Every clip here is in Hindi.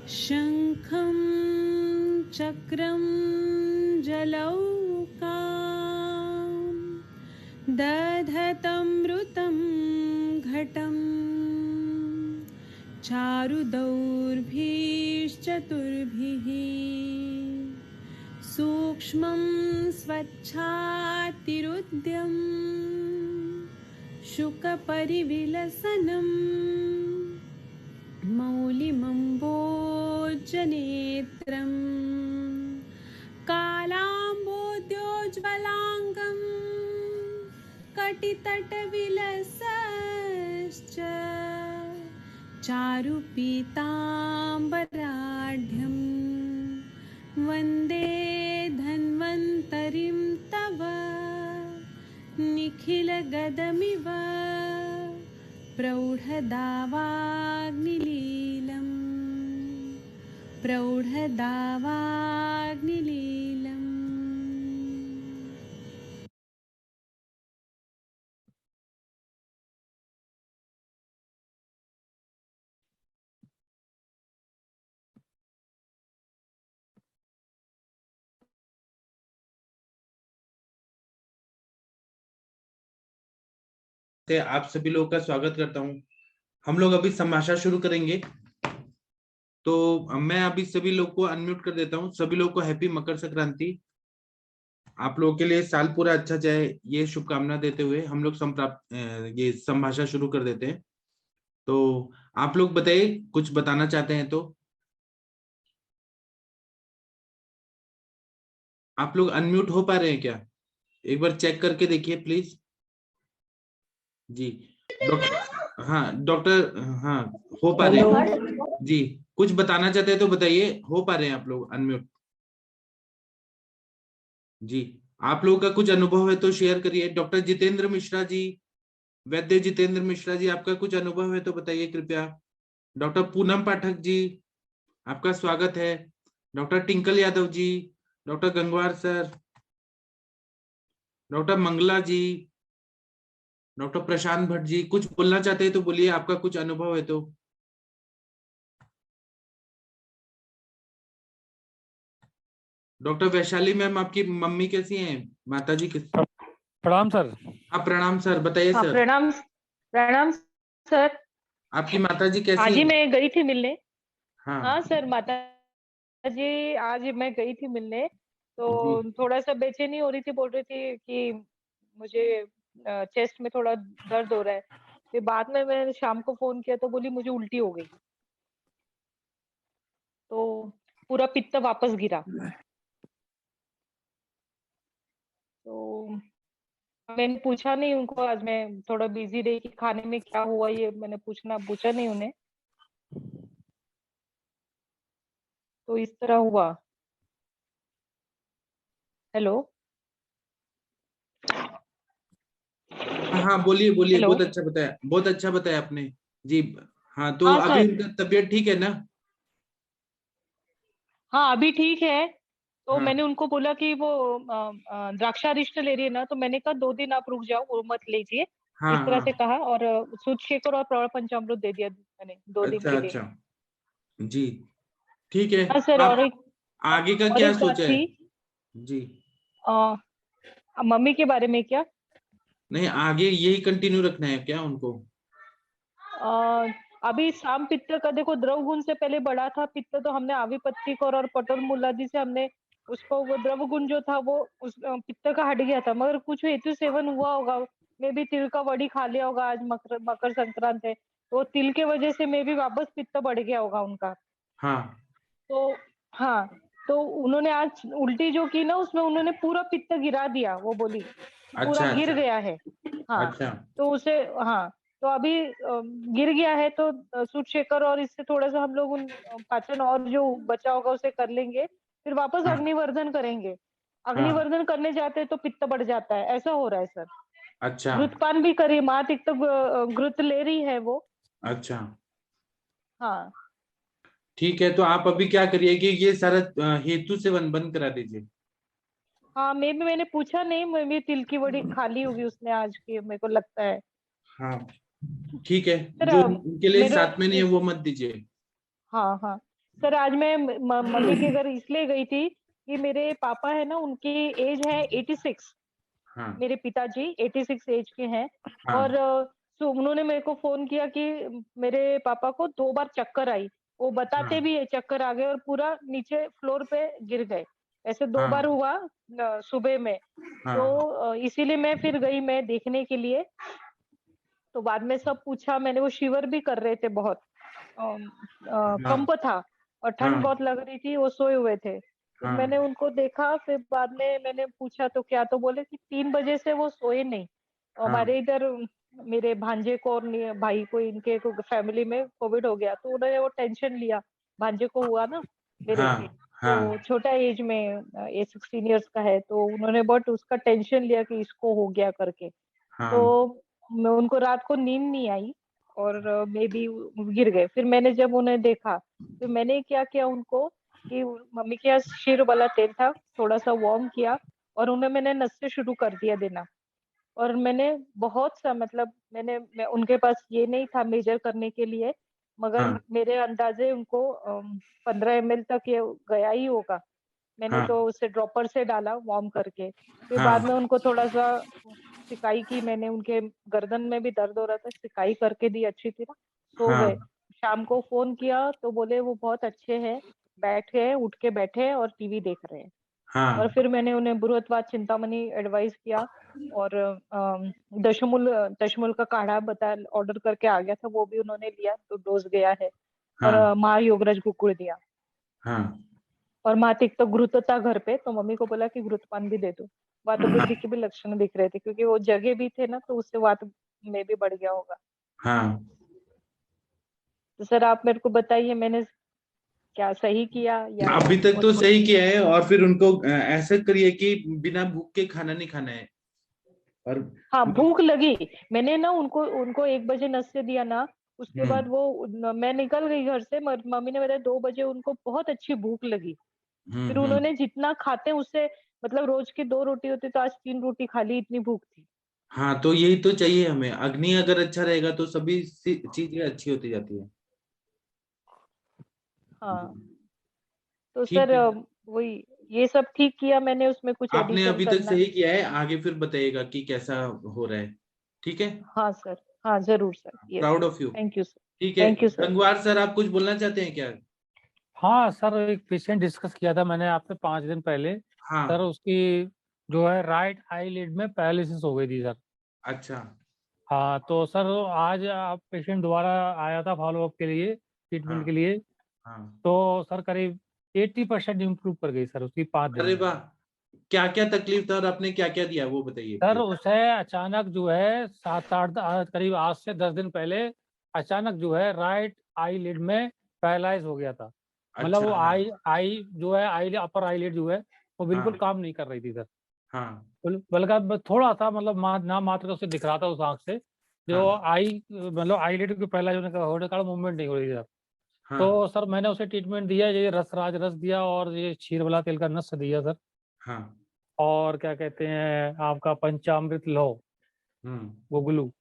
शंखं चक्रं जलौकां दधतमृतं घटं चारुदौर्भिश्चतुर्भिः सूक्ष्मं स्वच्छातिरुद्यं शुकपरिविलसनम् मौलिमम्बोजनेत्रं कालाम्बोद्योज्ज्वलाङ्गं कटितटविलसश्च चारुपीताम्बराढ्यं वन्दे धन्वन्तरिं तव निखिलगदमिव प्रौढदावाग्निलीलम् प्रौढदावाग्निलीलम्। आप सभी लोगों का स्वागत करता हूं। हम लोग अभी संभाषण शुरू करेंगे, तो मैं अभी सभी लोग को अनम्यूट कर देता हूं। सभी लोगों को हैप्पी मकर संक्रांति। आप लोगों के लिए साल पूरा अच्छा जाए, ये शुभकामना देते हुए हम लोग ये संभाषण शुरू कर देते हैं। तो आप लोग बताइए, कुछ बताना चाहते हैं तो। आप लोग अनम्यूट हो पा रहे हैं क्या? एक बार चेक करके देखिए प्लीज। जी डॉक्टर, हाँ डॉक्टर, हाँ हो पा रहे हैं जी। कुछ बताना चाहते हैं तो बताइए, हो पा रहे हैं आप लोग अनम्यूट? जी, आप लोगों का कुछ अनुभव है तो शेयर करिए। डॉक्टर जितेंद्र मिश्रा जी, वैद्य जितेंद्र मिश्रा जी, आपका कुछ अनुभव है तो बताइए कृपया। डॉक्टर पूनम पाठक जी, आपका स्वागत है। Doctor Tinkle Yadav ji, doctor Gangwar sir, doctor Mangla ji, doctor Prashant Bhatt ji, कुछ बोलना चाहते हैं तो बोलिए, आपका कुछ अनुभव है तो। डॉक्टर वैशाली मैम, आपकी मम्मी कैसी हैं, माता जी किस? प्रणाम सर। हाँ प्रणाम सर, बताइए हाँ, सर। प्रणाम प्रणाम सर। आपकी माता जी कैसी आज ही हैं? मैं गई थी मिलने। हाँ हाँ सर, माता जी आज मैं गई थी मिलने, जी, तो थोड़ा सा बेचैनी हो रही थी। बोल रही थी कि मुझे चेस्ट में थोड़ा दर्द हो रहा है। फिर बाद में मैंने शाम को फोन किया तो बोली मुझे उल्टी हो गई, तो पूरा पित्त वापस गिरा। तो मैंने पूछा नहीं उनको, आज मैं थोड़ा बिजी रही कि खाने में क्या हुआ ये मैंने पूछा नहीं उन्हें, तो इस तरह हुआ। हेलो हाँ हाँ बोलिए बोलिए, हेलो। बहुत अच्छा बताया, बहुत अच्छा बताया आपने जी। हाँ तो हाँ अभी सर। उनका तबीयत ठीक है ना? हाँ अभी ठीक है। तो हाँ मैंने उनको बोला कि वो द्राक्षारिष्ट ले रही है ना, तो मैंने कहा 2 दिन आप रुक जाओ, वो मत लीजिए। हाँ इस तरह हाँ, से कहा, और सूचशेखर और प्रौढ़ पंचामृत दे दिया मैंने 2 दिन अच्छा के लिए। अच्छा जी, ठीक है। हाँ सर। आप आगे का और क्या एक बात सोचा है? थी, जी, अ, मम्मी के बारे में क्या, नहीं आगे यही कंटिन्यू रखना है क्या उनको? अ, अभी शाम पित्त का देखो, द्रव गुण से पहले बढ़ा था पित्त, तो हमने आवी पत्ती और पटोल मुलाजी से हमने उसको, वो द्रव गुण जो था वो उस पित्त का हट गया था, मगर कुछ हेतु सेवन हुआ होगा। मैं भी तिल का वड़ी खा लिया होगा, आज मकर मकर संक्रांत है, तो तिल के वजह से मैं भी वापस पित्त बढ़ गया होगा उनका। हाँ तो हाँ, तो उन्होंने आज उल्टी जो की ना, उसमें उन्होंने पूरा पित्त गिरा दिया, वो बोली कि पूरा अच्छा गिर अच्छा गया है। हाँ, अच्छा तो उसे, हाँ, तो अभी गिर गया है, तो सूट शेकर और इससे थोड़ा सा हम लोग उन पाचन और जो बचा होगा उसे कर लेंगे, फिर वापस हाँ अग्निवर्धन करेंगे। हाँ, अग्निवर्धन करने जाते हैं तो पित्त बढ़ जाता है, ऐसा हो रहा है सर। अच्छा घृतपान भी करी, माँ तिक्त घृत ले रही है वो। अच्छा, हाँ ठीक है। तो आप अभी क्या करिए कि ये सारा हेतु से बंद करा दीजिए। हाँ, मैंने पूछा नहीं, मैं भी तिल की बड़ी खाली होगी उसने आज की, मेरे को लगता है। हाँ ठीक है, सर जो उनके लिए मेरा, साथ में नहीं है वो मत दीजिए। हाँ हाँ, सर आज मैं मम्मी के घर इसलिए गई थी कि मेरे पापा है ना, उनकी एज है 86। हाँ मेरे पिताजी 86 एज के हैं। हाँ और तो उन्होंने मेरे को फोन किया कि मेरे पापा को 2 बार चक्कर आई। वो बताते हाँ भी है चक्कर आ गए और पूरा नीचे फ्लोर पे गिर गए। ऐसे 2 बार हाँ हुआ सुबह में। तो हाँ इसीलिए मैं फिर गई मैं देखने के लिए। तो बाद में सब पूछा मैंने, वो शिवर भी कर रहे थे बहुत। हाँ कंप था और ठंड हाँ बहुत लग रही थी, वो सोए हुए थे। फिर हाँ मैंने उनको देखा, फिर बाद में मैंने पूछा तो क्या, तो बोले कि 3 बजे से वो सोए नहीं। हाँ हमारे इधर मेरे भांजे को और भाई को, इनके को फैमिली में कोविड हो गया, तो उन्होंने वो टेंशन लिया। भांजे को हुआ ना मेरे, हाँ तो हाँ छोटा एज में, ये 16 इयर्स का है, तो उन्होंने बहुत उसका टेंशन लिया कि इसको हो गया करके। तो हाँ मैं उनको रात को नींद नहीं आई और मे बी गिर गए। फिर मैंने जब उन्हें देखा, फिर मैंने क्या किया उनको कि मम्मी के यहाँ शीर वाला तेल था, थोड़ा सा वार्म किया और उन्हें मैंने नस से शुरू कर दिया देना। और मैंने बहुत सा, मतलब मैं उनके पास ये नहीं था मेजर करने के लिए, मगर हाँ मेरे अंदाजे उनको 15 ml तक ये गया ही होगा। मैंने हाँ तो उसे ड्रॉपर से डाला वार्म करके। फिर हाँ बाद में उनको थोड़ा सा सिकाई की मैंने, उनके गर्दन में भी दर्द हो रहा था, सिकाई करके दी अच्छी तरह। सो हाँ गए। शाम को फोन किया तो बोले वो बहुत अच्छे हैं, बैठ गए, उठ के बैठे हैं और टीवी देख रहे हैं। और हाँ फिर मैंने उन्हें बृहत्वाद चिंतामणि एडवाइस किया। और दशमूल दशमूल का काढ़ा बता ऑर्डर करके आ गया था, वो भी उन्होंने लिया, तो डोज गया है। और हाँ महायोगराज गुकुल दिया। हाँ और मातिक तो घृत था घर पे, तो मम्मी को बोला कि घृतपान भी दे दो। वात वृद्धि के भी लक्षण दिख रहे थे, क्योंकि वो जगह भी थे ना, तो उससे वात में भी बढ़ गया होगा। हाँ तो सर आप मेरे को बताइए, मैंने क्या सही किया या अभी तक और तो कुछ? सही किया है। और फिर उनको ऐसा करिए कि बिना भूख के खाना नहीं खाना है। और हाँ भूख लगी। मैंने ना उनको उनको 1 बजे नस से दिया ना, उसके हम्म बाद वो मैं निकल गई घर से, मम्मी ने बताया 2 बजे उनको बहुत अच्छी भूख लगी। फिर हम्म। उन्होंने जितना खाते हैं उससे, मतलब रोज की 2 रोटी होती तो आज 3 रोटी खा ली, इतनी भूख थी। हाँ तो यही तो चाहिए हमें। अग्नि अगर अच्छा रहेगा तो सभी चीजें अच्छी होती जाती है। हाँ तो सर ठीक है। वही, ये सब ठीक किया मैंने, उसमें कुछ आपने एडिशन अभी तक करना? सही किया है, आगे फिर बताइएगा कि कैसा हो रहा है। ठीक है। हाँ सर, हाँ जरूर sir, yes. Proud of you. Thank you sir. ठीक है। Thank you sir. Gangwar sir, आप कुछ बोलना चाहते हैं क्या? हाँ सर, एक पेशेंट डिस्कस किया था मैंने आपसे 5 दिन पहले। सर हाँ। उसकी जो है राइट आई लिड में पैरालिसिस हो गई थी सर। अच्छा। हाँ तो सर आज आप पेशेंट दोबारा आया था फॉलोअप के लिए, ट्रीटमेंट हाँ के लिए। हाँ। तो सर करीब 80% इम्प्रूव कर गई सर उसकी 5 दिन अरे में। वाह। क्या क्या तकलीफ था और आपने क्या क्या दिया वो बताइए सर प्लीज। उसे अचानक जो है 7-8 करीब आज से 10 दिन पहले अचानक जो है राइट आई लिड में पैरालाइज हो गया था। मतलब अच्छा। वो हाँ आई आई जो है आई अपर आई लिड जो है वो बिल्कुल हाँ काम नहीं कर रही थी सर। हाँ बल्कि थोड़ा सा मतलब ना मात्र उसे दिख रहा था उस आंख से, जो हाँ आई मतलब आई लिड के पहला जो होने का मूवमेंट नहीं हो रही थी सर। हाँ तो सर मैंने उसे ट्रीटमेंट दिया, ये रसराज रस दिया और ये क्षीर वाला तेल का नस दिया सर। हाँ। और क्या कहते हैं आपका पंचामृत लो हम्म वो ग्लू,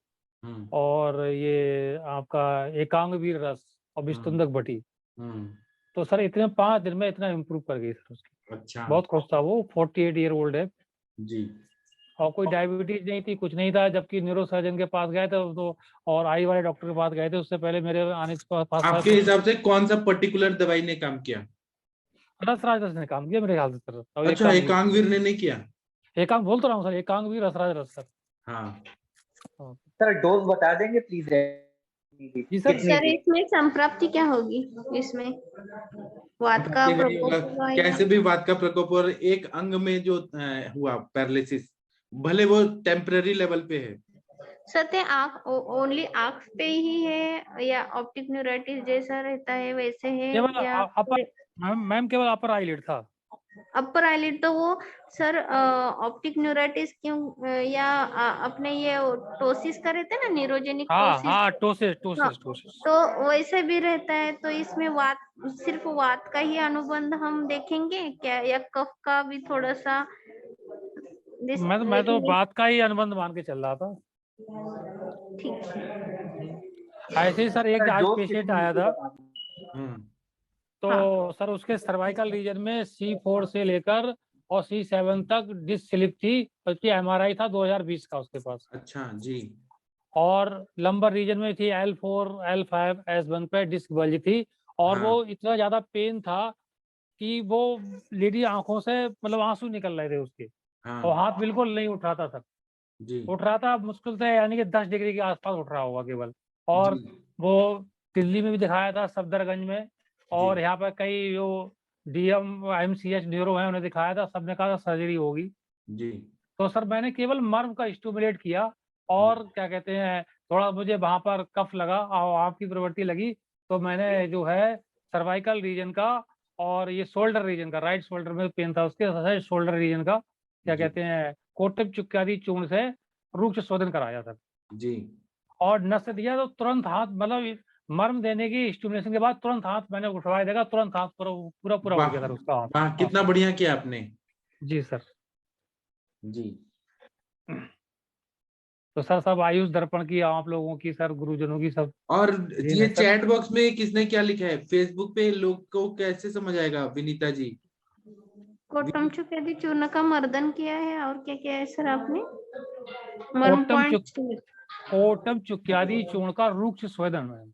हम्म और ये आपका एकांग वीर रस और हम्म विस्तुंदक बटी। हम्म। तो सर इतने 5 दिन में इतना इम्प्रूव कर गई सर उसकी। अच्छा। बहुत खुश था वो, 48 ईयर ओल्ड है। जी। और कोई डायबिटीज नहीं थी, कुछ नहीं था, जबकि न्यूरो सर्जन के पास गए थे तो और आई वाले डॉक्टर के पास गए थे उससे पहले मेरे आने के पास आपके हिसाब से कौन सा पर्टिकुलर दवाई ने काम किया? रसराज रस ने काम किया मेरे ख्याल से सर। और अच्छा, एकांग वीर, एकांगवीर ने नहीं किया? एकांग बोल तो रहा हूँ सर, एकांग वीर रसराज रस सर। हाँ। हाँ। सर डोज बता देंगे प्लीज? जी सर। कितनी सर थी? इसमें संप्राप्ति क्या होगी? इसमें वात का वही प्रकोप होगा। हुआ या? कैसे भी वात का प्रकोप और एक अंग में जो हुआ पैरालिसिस, भले वो टेम्पररी लेवल पे है। सत्य आँख ओनली आँख पे ही है या ऑप्टिक न्यूराइटिस जैसा रहता है वैसे है केवल या? अपर मैम केवल अपर आईलिड था। अपर आईलिड तो वो सर ऑप्टिक न्यूराइटिस क्यों या अपने ये टोसिस का रहता है ना, न्यूरोजेनिक हाँ टोसिस। हाँ टोसिस हाँ, टोसिस टोसिस। तो वैसे भी रहता है, तो इसमें वात, सिर्फ वात का ही अनुबंध हम देखेंगे क्या, या कफ का भी थोड़ा सा? मैं तो बात का ही अनुबंध मान के चल रहा था। ठीक है। ऐसे ही सर एक सर आज डोज पेशेंट कितनी आया थी था। बता दीजिए। हम्म तो सर उसके सर्वाइकल रीजन में C4 से लेकर और C7 तक डिस्क स्लिप थी, बल्कि MRI था 2020 का उसके पास। अच्छा जी। और लंबर रीजन में थी L4 L5 S1 पे डिस्क बल्ज थी, और हाँ। वो इतना ज्यादा पेन था कि वो लेडी आंखों से मतलब आंसू निकल रहे थे उसके, और हाँ हाथ बिल्कुल नहीं उठ रहा था सर। जी उठ रहा था मुश्किल से, यानी कि 10 डिग्री के आसपास उठ रहा होगा केवल। और जी वो दिल्ली में भी दिखाया था सफदरगंज में, और जी यहाँ पर कई जो DM MCH न्यूरो हैं उन्हें दिखाया था, सबने कहा था सर्जरी होगी। जी तो सर मैंने केवल मर्म का स्टिमुलेट किया, और क्या कहते हैं, थोड़ा मुझे वहां पर कफ लगा और आपकी प्रवृत्ति लगी, तो मैंने जो है सर्वाइकल रीजन का और ये शोल्डर रीजन का, राइट शोल्डर में पेन था उसके, शोल्डर रीजन का क्या जी कहते हैं कोटिब चुक्कादी चूर्ण से रूक्ष शोधन कराया सर, जी। और नस दिया। तो तुरंत हाथ, मतलब मर्म देने की स्टिमुलेशन के बाद तुरंत हाथ मैंने उठवाया देगा, तुरंत हाथ पूरा पूरा पूरा हो वाह गया सर उसका हाथ। वाह, कितना बढ़िया किया आपने। जी सर। जी। तो सर सब आयुष दर्पण की, आप लोगों की सर, गुरुजनों की सब और देन ये है सर। चैट बॉक्स में किसने क्या लिखा है? फेसबुक पे लोग को कैसे समझ आएगा विनीता जी? कोटम चुक्यादी चूर्ण का मर्दन किया है, और क्या किया है सर आपने? मर्म कोटम चुक्यादी चूर्ण का रूक्ष स्वेदन है।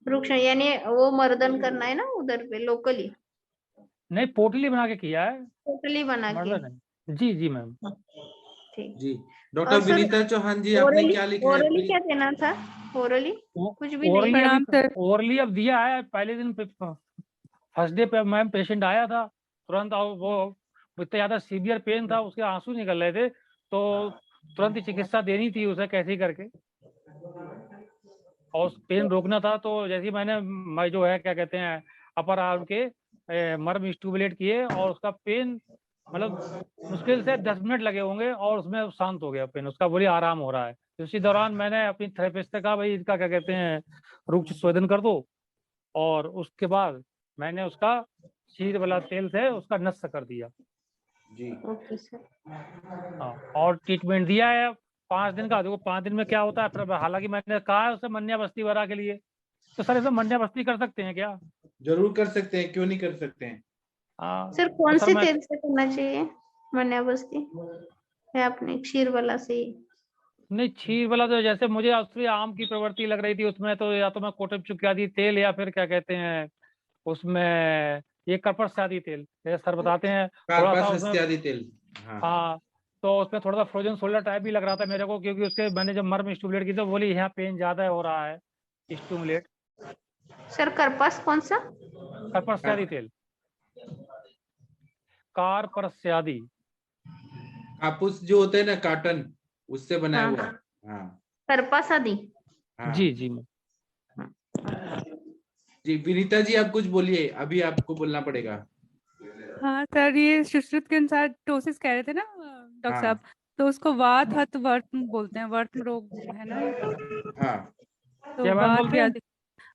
वृक्ष यानी वो मर्दन करना है ना उधर पे लोकली, नहीं, पोटली बना के किया है, टोटली बना के। मर्दन है। जी जी मैम। ठीक। जी। डॉक्टर और सर विनीता चौहान जी, आपने ओरली, क्या लिखा है ओरली प्लीज? क्या देना था? ओरली कुछ भी नहीं। ओरली अभी, प्रणाम सर। ओरली अब दिया है, पहले दिन फर्स्ट डे पे मैम पेशेंट आया था तुरंत, और वो इतना ज्यादा सीवियर पेन था, उसके आंसू निकल रहे थे, तो तुरंत ही चिकित्सा देनी थी उसे कैसे ही करके, और उस पेन रोकना था। तो जैसे ही मैं जो है क्या कहते हैं अपर आर्म के मर्म स्टूबुलेट किए, और उसका पेन मतलब मुश्किल से 10 मिनट लगे होंगे, और उसमें शांत हो गया पेन उसका, बोली आराम हो रहा है। उसी दौरान मैंने अपनी थेरेपिस्ट से कहा भाई इसका क्या कहते हैं रूक्ष स्वेदन कर दो, और उसके बाद मैंने उसका शीर वाला तेल से उसका नष्ट कर दिया। जी। Okay sir. हाँ, और ट्रीटमेंट दिया है 5 दिन का। देखो 5 दिन में क्या होता है, फिर हालांकि मैंने कहा है उसे मन्या बस्ती वरा के लिए, तो सर इसे मन्या बस्ती कर सकते हैं क्या? जरूर कर सकते हैं, क्यों नहीं कर सकते हैं। हाँ, सर तो कौन सर से मैं, तेल से करना चाहिए मन्या बस्ती? है अपने क्षीर वाला से ही? नहीं क्षीर वाला तो जैसे मुझे असली आम की प्रवृत्ति लग रही थी उसमें, तो या तो मैं कोटब चुक्यादी तेल, या फिर क्या कहते हैं उसमें ये कपड़सादी तेल, जैसे सर बताते हैं थोड़ा सा कार्पास उसमें। इत्यादि तेल। हाँ। हाँ, तो उसमें थोड़ा सा फ्रोजन शोल्डर टाइप भी लग रहा था मेरे को, क्योंकि उसके मैंने जब मर्म स्टूमुलेट की तो बोली यहाँ पेन ज्यादा हो रहा है स्टूमुलेट। सर करपास कौन सा? कपड़सादी तेल, कारपरस्यादी। कापूस जो होता है ना, काटन, उससे बनाया हाँ हुआ। हाँ, हाँ करपास आदि। हाँ। जी जी। जी विनीता जी, आप कुछ बोलिए, अभी आपको बोलना पड़ेगा। हाँ सर, ये सुश्रुत के अनुसार टोसिस कह रहे थे ना डॉक्टर हाँ साहब, तो उसको वात हत वर्त्म बोलते हैं, वर्त्म रोग है ना ये तो। हाँ। तो क्या मैम वात बोलते हैं? व्याधि,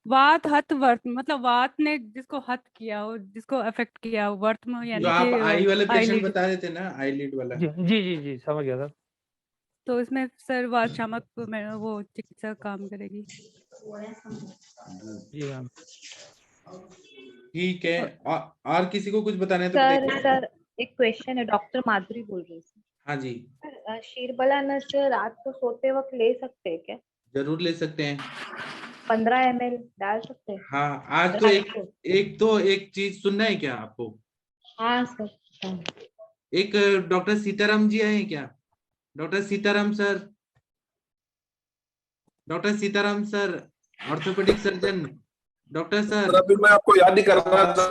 वात हत वर्त्म मतलब वात ने जिसको हत किया हो, जिसको अफेक्ट किया हो, वर्त्म जो यानी आप कि आई वाले पेशेंट आईलिड। बता रहे थे ना, आईलिड वाला। जी जी जी जी, समझ गया सर। तो इसमें सर वात शामक में वो चिकित्सा काम करेगी। जी मैम। ठीक है। और किसी को कुछ बताना है तो सर बताइए। सर एक क्वेश्चन है, डॉक्टर माधुरी बोल रही हूँ हाँ जी, सर। शीरबला नस रात को सोते वक्त ले सकते हैं क्या? जरूर ले सकते हैं। 15 ml डाल सकते हैं हाँ, आज तो रात को? एक चीज सुनना है क्या आपको? हाँ सर। एक डॉक्टर सीताराम जी आए हैं क्या? Doctor Sitaram sir, doctor Sitaram sir, orthopaedic surgeon. Doctor sir. अभी मैं आपको याद ही कर रहा था।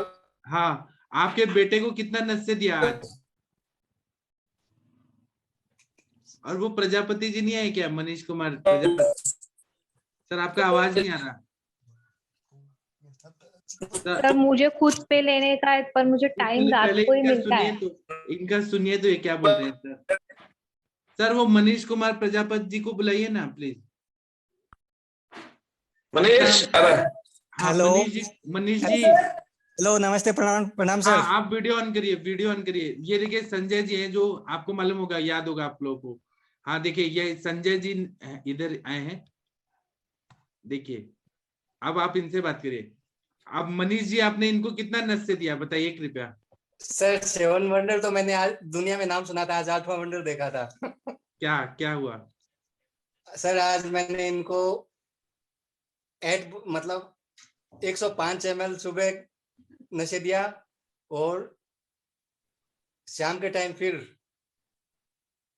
हाँ, आपके बेटे को कितना नस्य दिया आज? और वो प्रजापति जी नहीं आए क्या, मनीष कुमार प्रजापति सर? आपका आवाज नहीं आ रहा सर मुझे खुद पे लेने का है, पर मुझे टाइम रात पहले को ही इनका मिलता सुनिए है। तो, इनका सुनिए तो ये क्या बोल रहे हैं सर। सर वो मनीष कुमार प्रजापति जी को बुलाइए ना प्लीज। मनीष, अरे हाँ हेलो। मनीष जी। हेलो, नमस्ते, प्रणाम प्रणाम सर। हाँ, आप वीडियो ऑन करिए, वीडियो ऑन करिए। ये देखिए संजय जी हैं, जो आपको मालूम होगा, याद होगा आप लोगों को। हाँ देखिए, ये संजय जी इधर आए हैं, देखिए। अब आप इनसे बात करिए। अब मनीष जी आपने इनको कितना नस्य दिया बताइए कृपया। सर 7 वंडर तो मैंने आज दुनिया में नाम सुना था, आज 8वां वंडर देखा था। क्या क्या हुआ? सर आज मैंने इनको मतलब 105 ml सुबह नशे दिया और शाम के टाइम फिर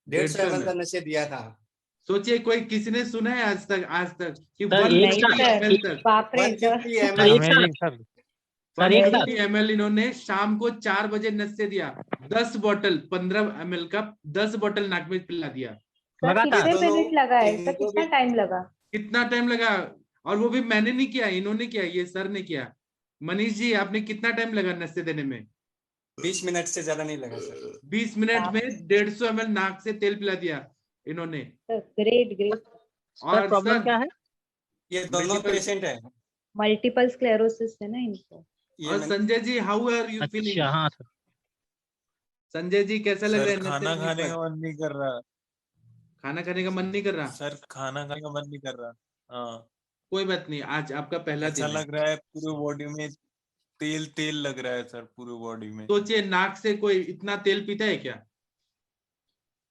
150 ml का नशे दिया था। सोचिए कोई किसी ने सुना है आज तक कि सर, 150 नहीं ml सर, तक बाप रे sir. 150 ml amazing sir. Sir एक सर 150 ml इन्होंने शाम को 4 बजे नशे दिया। 10 बॉटल 15 ml का 10 बॉटल नाक में पिला दिया। सर लगातार कितने दोनों मिनट लगा है सर, इनको कितना भी- टाइम लगा? कितना टाइम लगा? और वो भी मैंने नहीं किया, इन्होंने किया, ये सर ने किया। मनीष जी आपने कितना टाइम लगा नशे देने में? 20 मिनट से ज्यादा नहीं लगा सर। 20 मिनट में 150 ml नाक से तेल पिला दिया इन्होंने। Sir great great. सर और प्रॉब्लम सर क्या है? ये दोनों Multiple- पेशेंट है। मल्टीपल स्क्लेरोसिस है ना इनको। ये और Sanjay ji how are you feeling? अच्छा हाँ सर। संजय जी कैसा लग रहा है सर नशे खाना लेने खाने पर? का मन नहीं कर रहा। खाना खाने का मन नहीं कर रहा? सर खाना खाने का मन नहीं कर रहा। हाँ कोई बात नहीं, आज आपका पहला अच्छा दिन है। लग रहा है, पूरे बॉडी में तेल तेल लग रहा है सर, पूरे बॉडी में। सोचिए नाक से कोई इतना तेल पीता है क्या?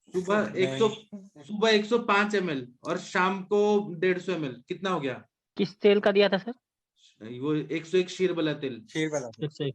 सुबह 105 ml और शाम को 150 ml, कितना हो गया? किस तेल का दिया था सर? वो 101 शीर वाला तेल। शेर वाला। इससे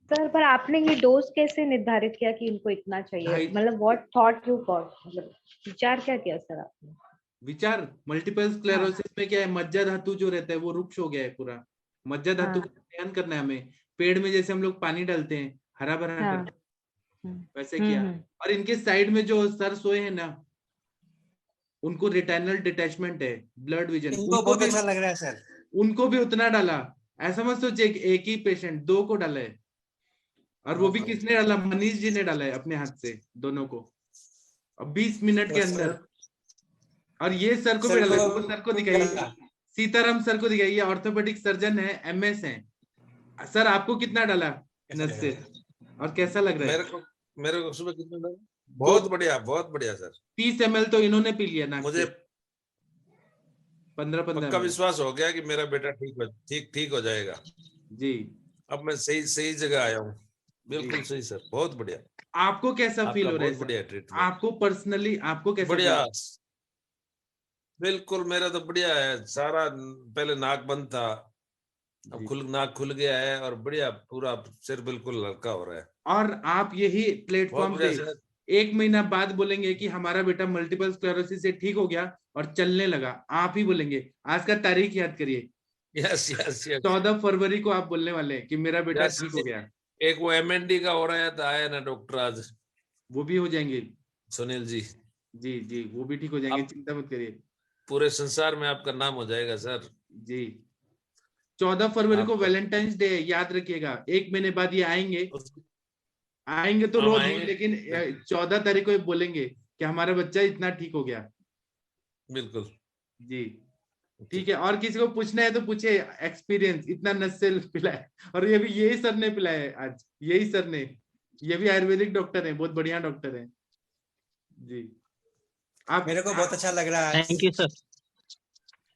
सर पर आपने ये डोज कैसे निर्धारित किया कि इनको इतना चाहिए? ढाई- मतलब व्हाट थॉट यू गॉट, मतलब विचार क्या किया सर आपने? विचार मल्टीपल स्क्लेरोसिस में क्या है, मज्जा धातु जो रहता है वो रुक्ष हो गया है पूरा। मज्जा धातु का ध्यान करना है हमें। पेड़ में जैसे हम लोग पानी डालते हैं हरा भरा हाँ। करते हैं, वैसे किया। और इनके साइड में जो सर सोए हैं ना, उनको रेटिनल डिटैचमेंट है, ब्लड विजन, इनको बहुत अच्छा लग रहा है सर। उनको भी उतना डाला। ऐसा मत सोचिए कि एक ही पेशेंट, 2 को डाला है। और वो भी किसने डाला? मनीष जी ने डाला है अपने हाथ से दोनों को, अब 20 मिनट के अंदर। और ये सर को भी डाला है, वो सर को दिखाइए, सीताराम सर को दिखाइए, ऑर्थोपेडिक सर्जन है, MS है। सर आपको कितना डाला नस से और कैसा लग रहा है? मेरे को सुबह कितना डाला? बहुत बढ़िया सर। 30 ml तो इन्होंने पी लिया नाक मुझे से। 15 पक्का विश्वास हो गया कि मेरा बेटा ठीक हो जाएगा। जी अब मैं सही जगह आया हूँ। बिल्कुल सही सर, बहुत बढ़िया। आपको कैसा फील हो रहा है बहुत सर? बढ़िया ट्रीटमेंट। आपको पर्सनली आपको कैसा बढ़िया, feel? बिल्कुल मेरा तो बढ़िया है सारा। पहले नाक बंद था, अब नाक खुल गया है और बढ़िया, पूरा सिर बिल्कुल हल्का हो रहा है। और आप यही प्लेटफॉर्म बहुत पे बढ़िया सर। 1 महीना बाद बोलेंगे कि हमारा बेटा मल्टीपल स्क्लेरोसिस से ठीक हो गया और चलने लगा। आप ही बोलेंगे। आज का तारीख याद करिए, यस 14 फरवरी को आप बोलने वाले हैं कि मेरा बेटा Yes, ठीक हो गया। एक वो MND का हो रहा था, आया ना डॉक्टर आज, वो भी हो जाएंगे। सुनील जी। जी वो भी ठीक हो जाएंगे, अब- चिंता मत करिए। पूरे संसार में आपका नाम हो जाएगा सर। जी 14 फरवरी को आपका- वैलेंटाइंस डे, याद रखिएगा। 1 महीने बाद ये आएंगे तो हम रोज आएंगे। लेकिन 14 तारीख को ये बोलेंगे कि हमारा बच्चा इतना ठीक हो गया। बिल्कुल जी ठीक है। और किसी को पूछना है तो पूछे, एक्सपीरियंस इतना नस से पिलाया। और ये भी यही सर ने पिलाया है आज, यही सर ने। ये भी आयुर्वेदिक डॉक्टर है, बहुत बढ़िया डॉक्टर है जी। आप मेरे को बहुत अच्छा लग रहा है। Thank you sir.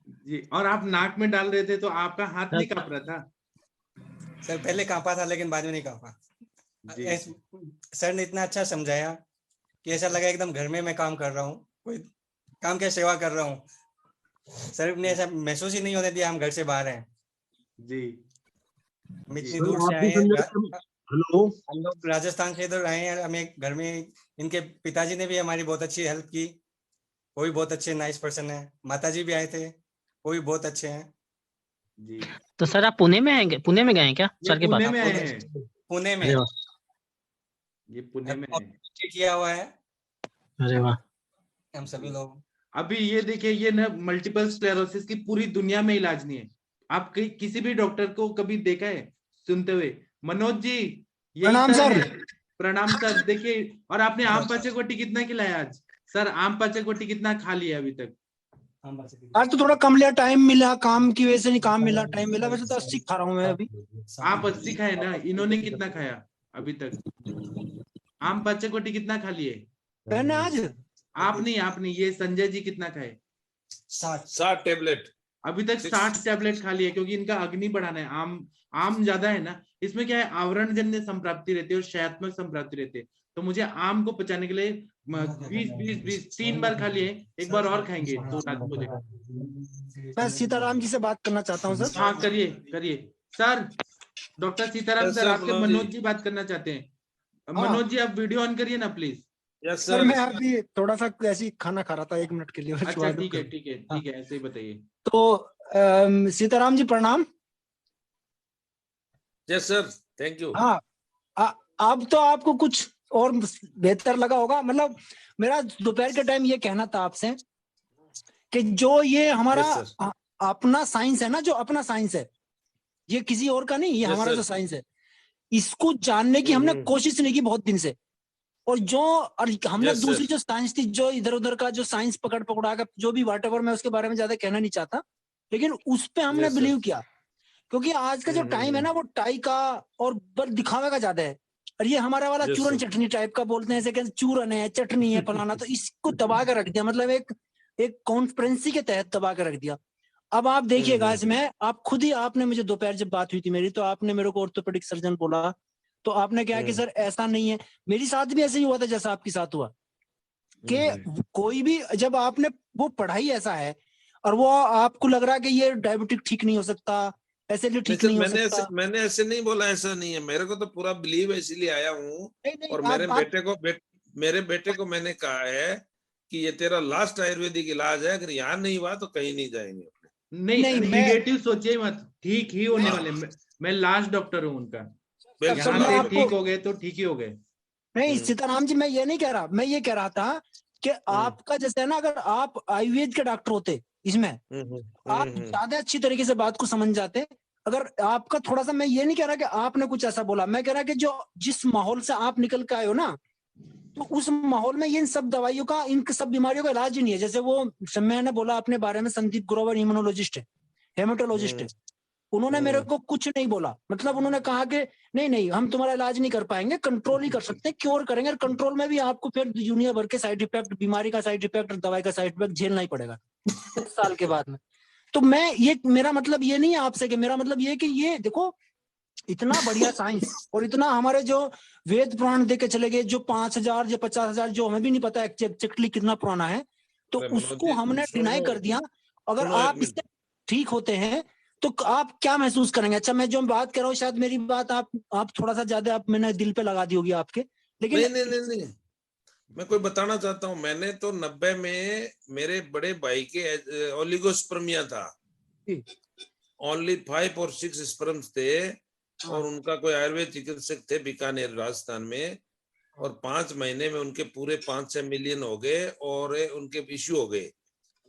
जी। और आप नाक में डाल रहे थे तो आपका हाथ नहीं कांप रहा था? सर पहले कांपा था लेकिन बाद में नहीं कांपा। जी सर ने इतना अच्छा समझाया कि ऐसा लगा एकदम घर में मैं काम कर रहा हूँ, कोई काम की सेवा कर रहा हूँ। सर ने ऐसा महसूस ही नहीं होने दिया हम घर से बाहर हैं। जी हम इतनी दूर से आए हैं। हम लोग राजस्थान से इधर आए हैं। हमें घर में इनके पिताजी ने भी हमारी बहुत अच्छी हेल्प की। वो भी बहुत अच्छे नाइस पर्सन है। माताजी भी आए थे, वो भी बहुत अच्छे हैं। जी। तो सर आप पुणे में आएंगे, पुणे में गए हैं क्या ये सर के पास? पुणे में आए हैं, पुणे में अरे वाह, ये पुणे में है। किया हुआ है अरे वाह। हम सभी लोग। अभी ये देखिए, ये ना मल्टीपल स्क्लेरोसिस की पूरी दुनिया में इलाज नहीं है। आप किसी भी डॉक्टर को कभी देखा है सुनते हुए? मनोज जी यही प्रणाम सर सर। है। प्रणाम सर। देखिए, और आपने आम पाचकोटी कितना खिलाया आज? सर आम पाचकोटी कितना खा लिया अभी तक? आज तो थोड़ा कम लिया, टाइम मिला, काम की वजह से नहीं, काम मिला, टाइम मिला। वैसे तो 80 खा रहा हूँ मैं अभी। आप 80 खाए ना, इन्होंने कितना खाया अभी तक? आम पाचकोटी कितना खा लिए? मैंने आज आप नहीं, ये संजय जी कितना खाए? 60 60 टेबलेट। अभी तक 60 टैबलेट खा लिए, क्योंकि इनका अग्नि बढ़ाना है। आम ज्यादा है ना, इसमें क्या है, आवरण जन्य संप्राप्ति रहती है और शयात्मक संप्राप्ति रहती है। तो मुझे आम को पचाने के लिए 20 3 बार खा लिए, एक बार और खाएंगे तो रात को देखा। मैं सीताराम जी से बात करना चाहता हूँ सर। हाँ करिए सर। डॉक्टर सीताराम सर, आपके मनोज जी बात करना चाहते हैं। मनोज जी आप वीडियो ऑन करिए ना प्लीज। यस सर मैं अभी थोड़ा सा ऐसे ही खाना खा रहा था, 1 मिनट के लिए। अच्छा ठीक है ऐसे ही बताइए। तो सीताराम जी प्रणाम। Yes sir, thank you. हाँ, अब तो आपको कुछ और बेहतर लगा होगा। मतलब मेरा दोपहर के टाइम ये कहना था आपसे कि जो ये हमारा अपना साइंस है ना, जो अपना साइंस है, ये किसी और का नहीं, ये हमारा जो साइंस है, इसको जानने की हमने कोशिश नहीं की बहुत दिन से। और हमने दूसरी जो साइंस थी, जो इधर उधर का जो साइंस पकड़ा कर जो भी व्हाटएवर, मैं उसके बारे में ज्यादा कहना नहीं चाहता, लेकिन उस पे हमने बिलीव किया। क्योंकि आज का जो टाइम है ना, वो टाई का और दिखावे का ज्यादा है। और ये हमारा वाला चूरन चटनी टाइप का बोलते हैं, जैसे चूरन है, चटनी है, फलाना, तो इसको दबा कर रख दिया, मतलब एक कॉन्फ्रेंसी के तहत दबा कर रख दिया। अब आप देखिएगा इसमें, आप खुद ही, आपने मुझे दोपहर जब बात हुई थी मेरी, तो आपने मेरे को ऑर्थोपेडिक सर्जन बोला, तो आपने कहा कि सर ऐसा नहीं है। मेरे साथ भी ऐसे ही हुआ था जैसा आपके साथ हुआ, कि कोई भी, जब आपने वो पढ़ाई ऐसा है और वो आपको लग रहा है कि ये डायबिटिक ठीक नहीं हो सकता, ऐसे लिए ठीक नहीं हो सकता। मैंने ऐसे नहीं बोला, ऐसा नहीं है, मेरे को तो पूरा बिलीव है, इसीलिए आया हूँ। और मेरे बेटे को मैंने कहा है कि ये तेरा लास्ट आयुर्वेदिक इलाज है, अगर यहाँ नहीं हुआ तो कहीं नहीं जाएंगे। नहीं निगेटिव सोचिए मत, ठीक ही होने वाले। मैं लास्ट डॉक्टर हूँ उनका, यहाँ पे ठीक हो गए तो ठीक ही हो गए। नहीं सीताराम जी, मैं ये नहीं कह रहा, मैं ये कह रहा था कि आपका जैसे है ना, अगर आप आयुर्वेद के डॉक्टर होते, इसमें आप ज्यादा अच्छी तरीके से बात को समझ जाते। अगर आपका थोड़ा सा, मैं ये नहीं कह रहा कि आपने कुछ ऐसा बोला, मैं कह रहा कि जो जिस माहौल से आप निकल के आए हो ना, तो उस माहौल में इन सब दवाइयों का, इन सब बीमारियों का इलाज ही नहीं है। जैसे वो मैंने बोला अपने बारे में, संदीप ग्रोवर इम्यूनोलॉजिस्ट है, हेमेटोलॉजिस्ट है, उन्होंने मेरे को कुछ नहीं बोला। मतलब उन्होंने कहा कि नहीं हम तुम्हारा इलाज नहीं कर पाएंगे, कंट्रोल ही कर सकते हैं, क्योर करेंगे। कंट्रोल में भी आपको फिर दुनिया भर के साइड इफेक्ट, बीमारी का साइड इफेक्ट, दवाई का साइड इफेक्ट झेलना ही पड़ेगा 10 साल के बाद में। तो मैं ये, मेरा मतलब ये नहीं है आपसे, कि मेरा मतलब ये है कि ये देखो, इतना बढ़िया साइंस और इतना हमारे जो वेद पुराण देके चले गए, जो 5000 या 50,000, जो हमें भी नहीं पता एक्चुअली कितना पुराना है, तो उसको हमने डिनाई कर दिया। अगर आप इससे ठीक होते हैं तो आप क्या महसूस करेंगे? अच्छा, मैं जो बात कर रहा हूँ, शायद मेरी बात आप थोड़ा सा ज्यादा मैंने दिल पे लगा दी होगी आपके, लेकिन नहीं, मैं कोई बताना चाहता हूँ। मैंने तो 90 में मेरे बड़े भाई के ओलिगोस्पर्मिया था, ओनली 5 और 6 स्पर्म्स थे, और उनका कोई आयुर्वेद चिकित्सक थे बीकानेर राजस्थान में, और 5 महीने में उनके पूरे 5-6 मिलियन हो गए और उनके इश्यू हो गए।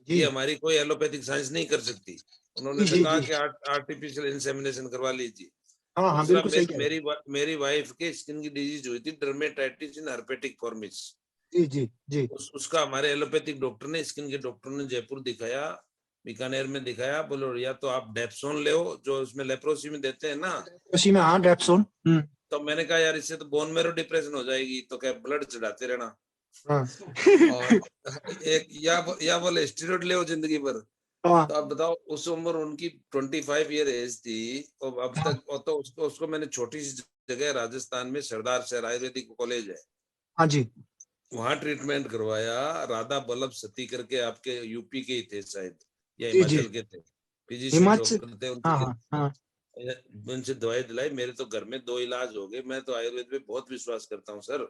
ये हमारी कोई एलोपैथिक साइंस नहीं कर सकती। उन्होंने तो कहा कि आर्टिफिशियल इंसेमिनेशन करवा लीजिए। मेरी वाइफ के स्किन की डिजीज हुई थी, डर्मेटाइटिस इन हर्पेटिक फॉर्मिस। जी। उसका हमारे एलोपैथिक डॉक्टर ने, स्किन के डॉक्टर ने जयपुर दिखाया, बीकानेर में दिखाया। बोलो या तो आप डेप्सोन ले, जो उसमें लेप्रोसी में देते हैं ना, उसी में, हाँ डेप्सोन। तो मैंने कहा यार इससे तो बोन मेरो डिप्रेशन हो जाएगी, तो क्या ब्लड चढ़ाते रहना। और एक या बोले स्टेरॉइड ले जिंदगी भर। तो आप बताओ, उस उम्र उनकी 25 ईयर एज थी, और अब तक तो उसको मैंने छोटी सी जगह राजस्थान में सरदार शहर आयुर्वेदिक कॉलेज है, हाँ जी, वहां ट्रीटमेंट करवाया। राधा बल्लभ सती करके आपके यूपी के ही थे शायद, या हिमाचल के थे, फिजिशियन डॉक्टर थे, उनसे दवाई दिलाई। मेरे तो घर में 2 इलाज हो गए। मैं तो आयुर्वेद में बहुत विश्वास करता हूँ सर।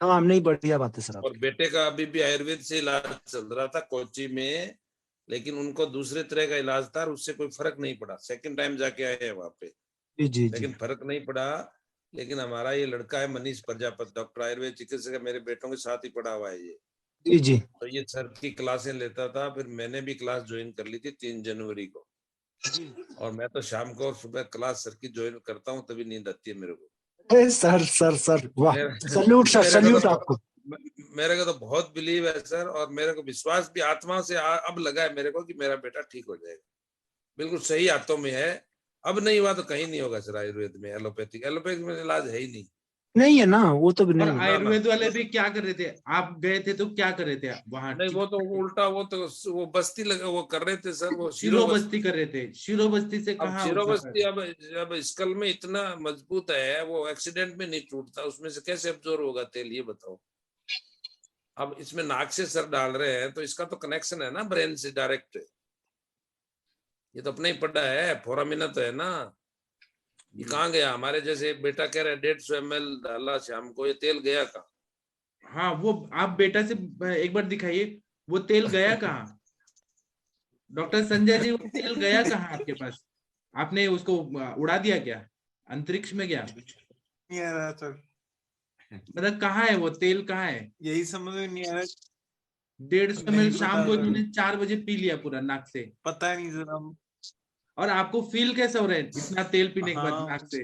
हाँ, नहीं, बढ़िया बात है सर। और बेटे का अभी भी आयुर्वेद से इलाज चल रहा था कोच्चि में, लेकिन उनको दूसरे तरह का इलाज था, उससे कोई फर्क नहीं पड़ा। 2nd टाइम जाके आए हैं वहां पे, लेकिन फर्क नहीं पड़ा। लेकिन हमारा ये लड़का है मनीष प्रजापति, डॉक्टर आयुर्वेद चिकित्सक है, मेरे बेटों के साथ ही पढ़ा हुआ है ये। जी। तो ये सर की क्लासें लेता था, फिर मैंने भी क्लास ज्वाइन कर ली थी 3 जनवरी को। और मैं तो शाम को और सुबह क्लास सर की ज्वाइन करता हूँ, तभी नींद आती है मेरे को। सर वाह, सल्यूट आपको। मेरे को तो बहुत बिलीव है सर, और मेरे को विश्वास भी आत्मा से अब लगा है मेरे को कि मेरा बेटा ठीक हो जाएगा। बिल्कुल सही हाथों में है। अब नहीं हुआ तो कहीं नहीं होगा सर। आयुर्वेद में एलोपैथिक में इलाज है ही नहीं। नहीं है ना, वो तो भी और नहीं है। आयुर्वेद वाले भी क्या कर रहे थे? आप गए थे तो क्या कर रहे थे वहां? नहीं वो तो उल्टा, वो बस्ती लगा वो कर रहे थे सर, वो शिरो बस्ती कर रहे थे। शिरो बस्ती से अब कहाँ शिरो होता बस्ती है? अब स्कल में इतना मजबूत है, वो एक्सीडेंट में नहीं टूटता, उसमें से कैसे अब्जॉर्ब होगा तेल, ये बताओ। अब इसमें नाक से सर डाल रहे हैं तो इसका तो कनेक्शन है ना ब्रेन से डायरेक्ट, ये तो अपने ही पड़ा है, फोरामिना तो है ना। ये कहाँ गया? हमारे जैसे बेटा कह रहा है 150 ml डाला शाम को, ये तेल गया कहाँ? हाँ, वो आप बेटा से एक बार दिखाइए, वो तेल गया कहाँ? डॉक्टर संजय जी, वो तेल गया कहाँ आपके पास? आपने उसको उड़ा दिया क्या? अंतरिक्ष में गया? नहीं आ रहा सर, मतलब कहाँ है वो तेल, कहाँ है? यही समझ में नहीं आ रहा। 150 नहीं ml शाम पता को सर। इन्होंने 4 बजे पी लिया पूरा नाक से। पता नहीं सर हम। और आपको फील कैसा हो रहा है इतना तेल पीने के बाद हाँ। नाक से?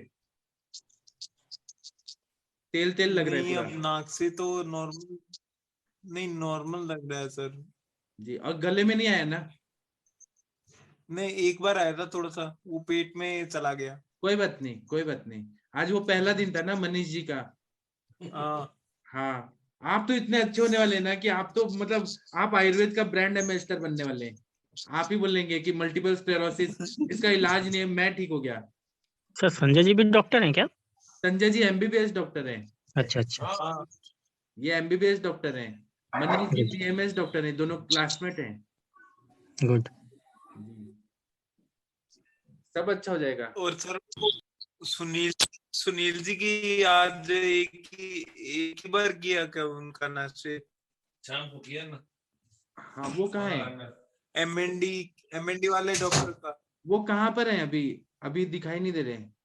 तेल तेल लग रहा है नहीं पूरा। अब नाक से तो नॉर्मल, नहीं नॉर्मल लग रहा है सर। जी, और गले में नहीं आया ना? नहीं एक बार आया था थोड़ा सा, वो पेट में चला गया। कोई बात नहीं, कोई बात नहीं। आज वो पहला दिन था ना मनीष जी का। हाँ हाँ, आप तो इतने अच्छे होने वाले हैं ना कि आप तो मतलब आप आयुर्वेद का ब्रांड एम्बेसडर बनने वाले हैं। आप ही बोलेंगे कि मल्टीपल स्क्लेरोसिस इसका इलाज नहीं है, मैं ठीक हो गया। सर संजय जी भी डॉक्टर हैं क्या? संजय जी एमबीबीएस डॉक्टर हैं। अच्छा अच्छा। हाँ ये एमबीबीएस डॉक्टर हैं। मनीष जी बीएमएस डॉक्टर हैं, दोनों क्लासमेट हैं। गुड। सब अच्छा हो जाएगा। और सर सुनील जी की आज एक ही बार किया क्या उनका नाश्ते? शाम को किया ना। हाँ, वो कहाँ है? एमएनडी वाले डॉक्टर का। वो कहाँ पर है? अभी अभी दिखाई नहीं दे रहे हैं।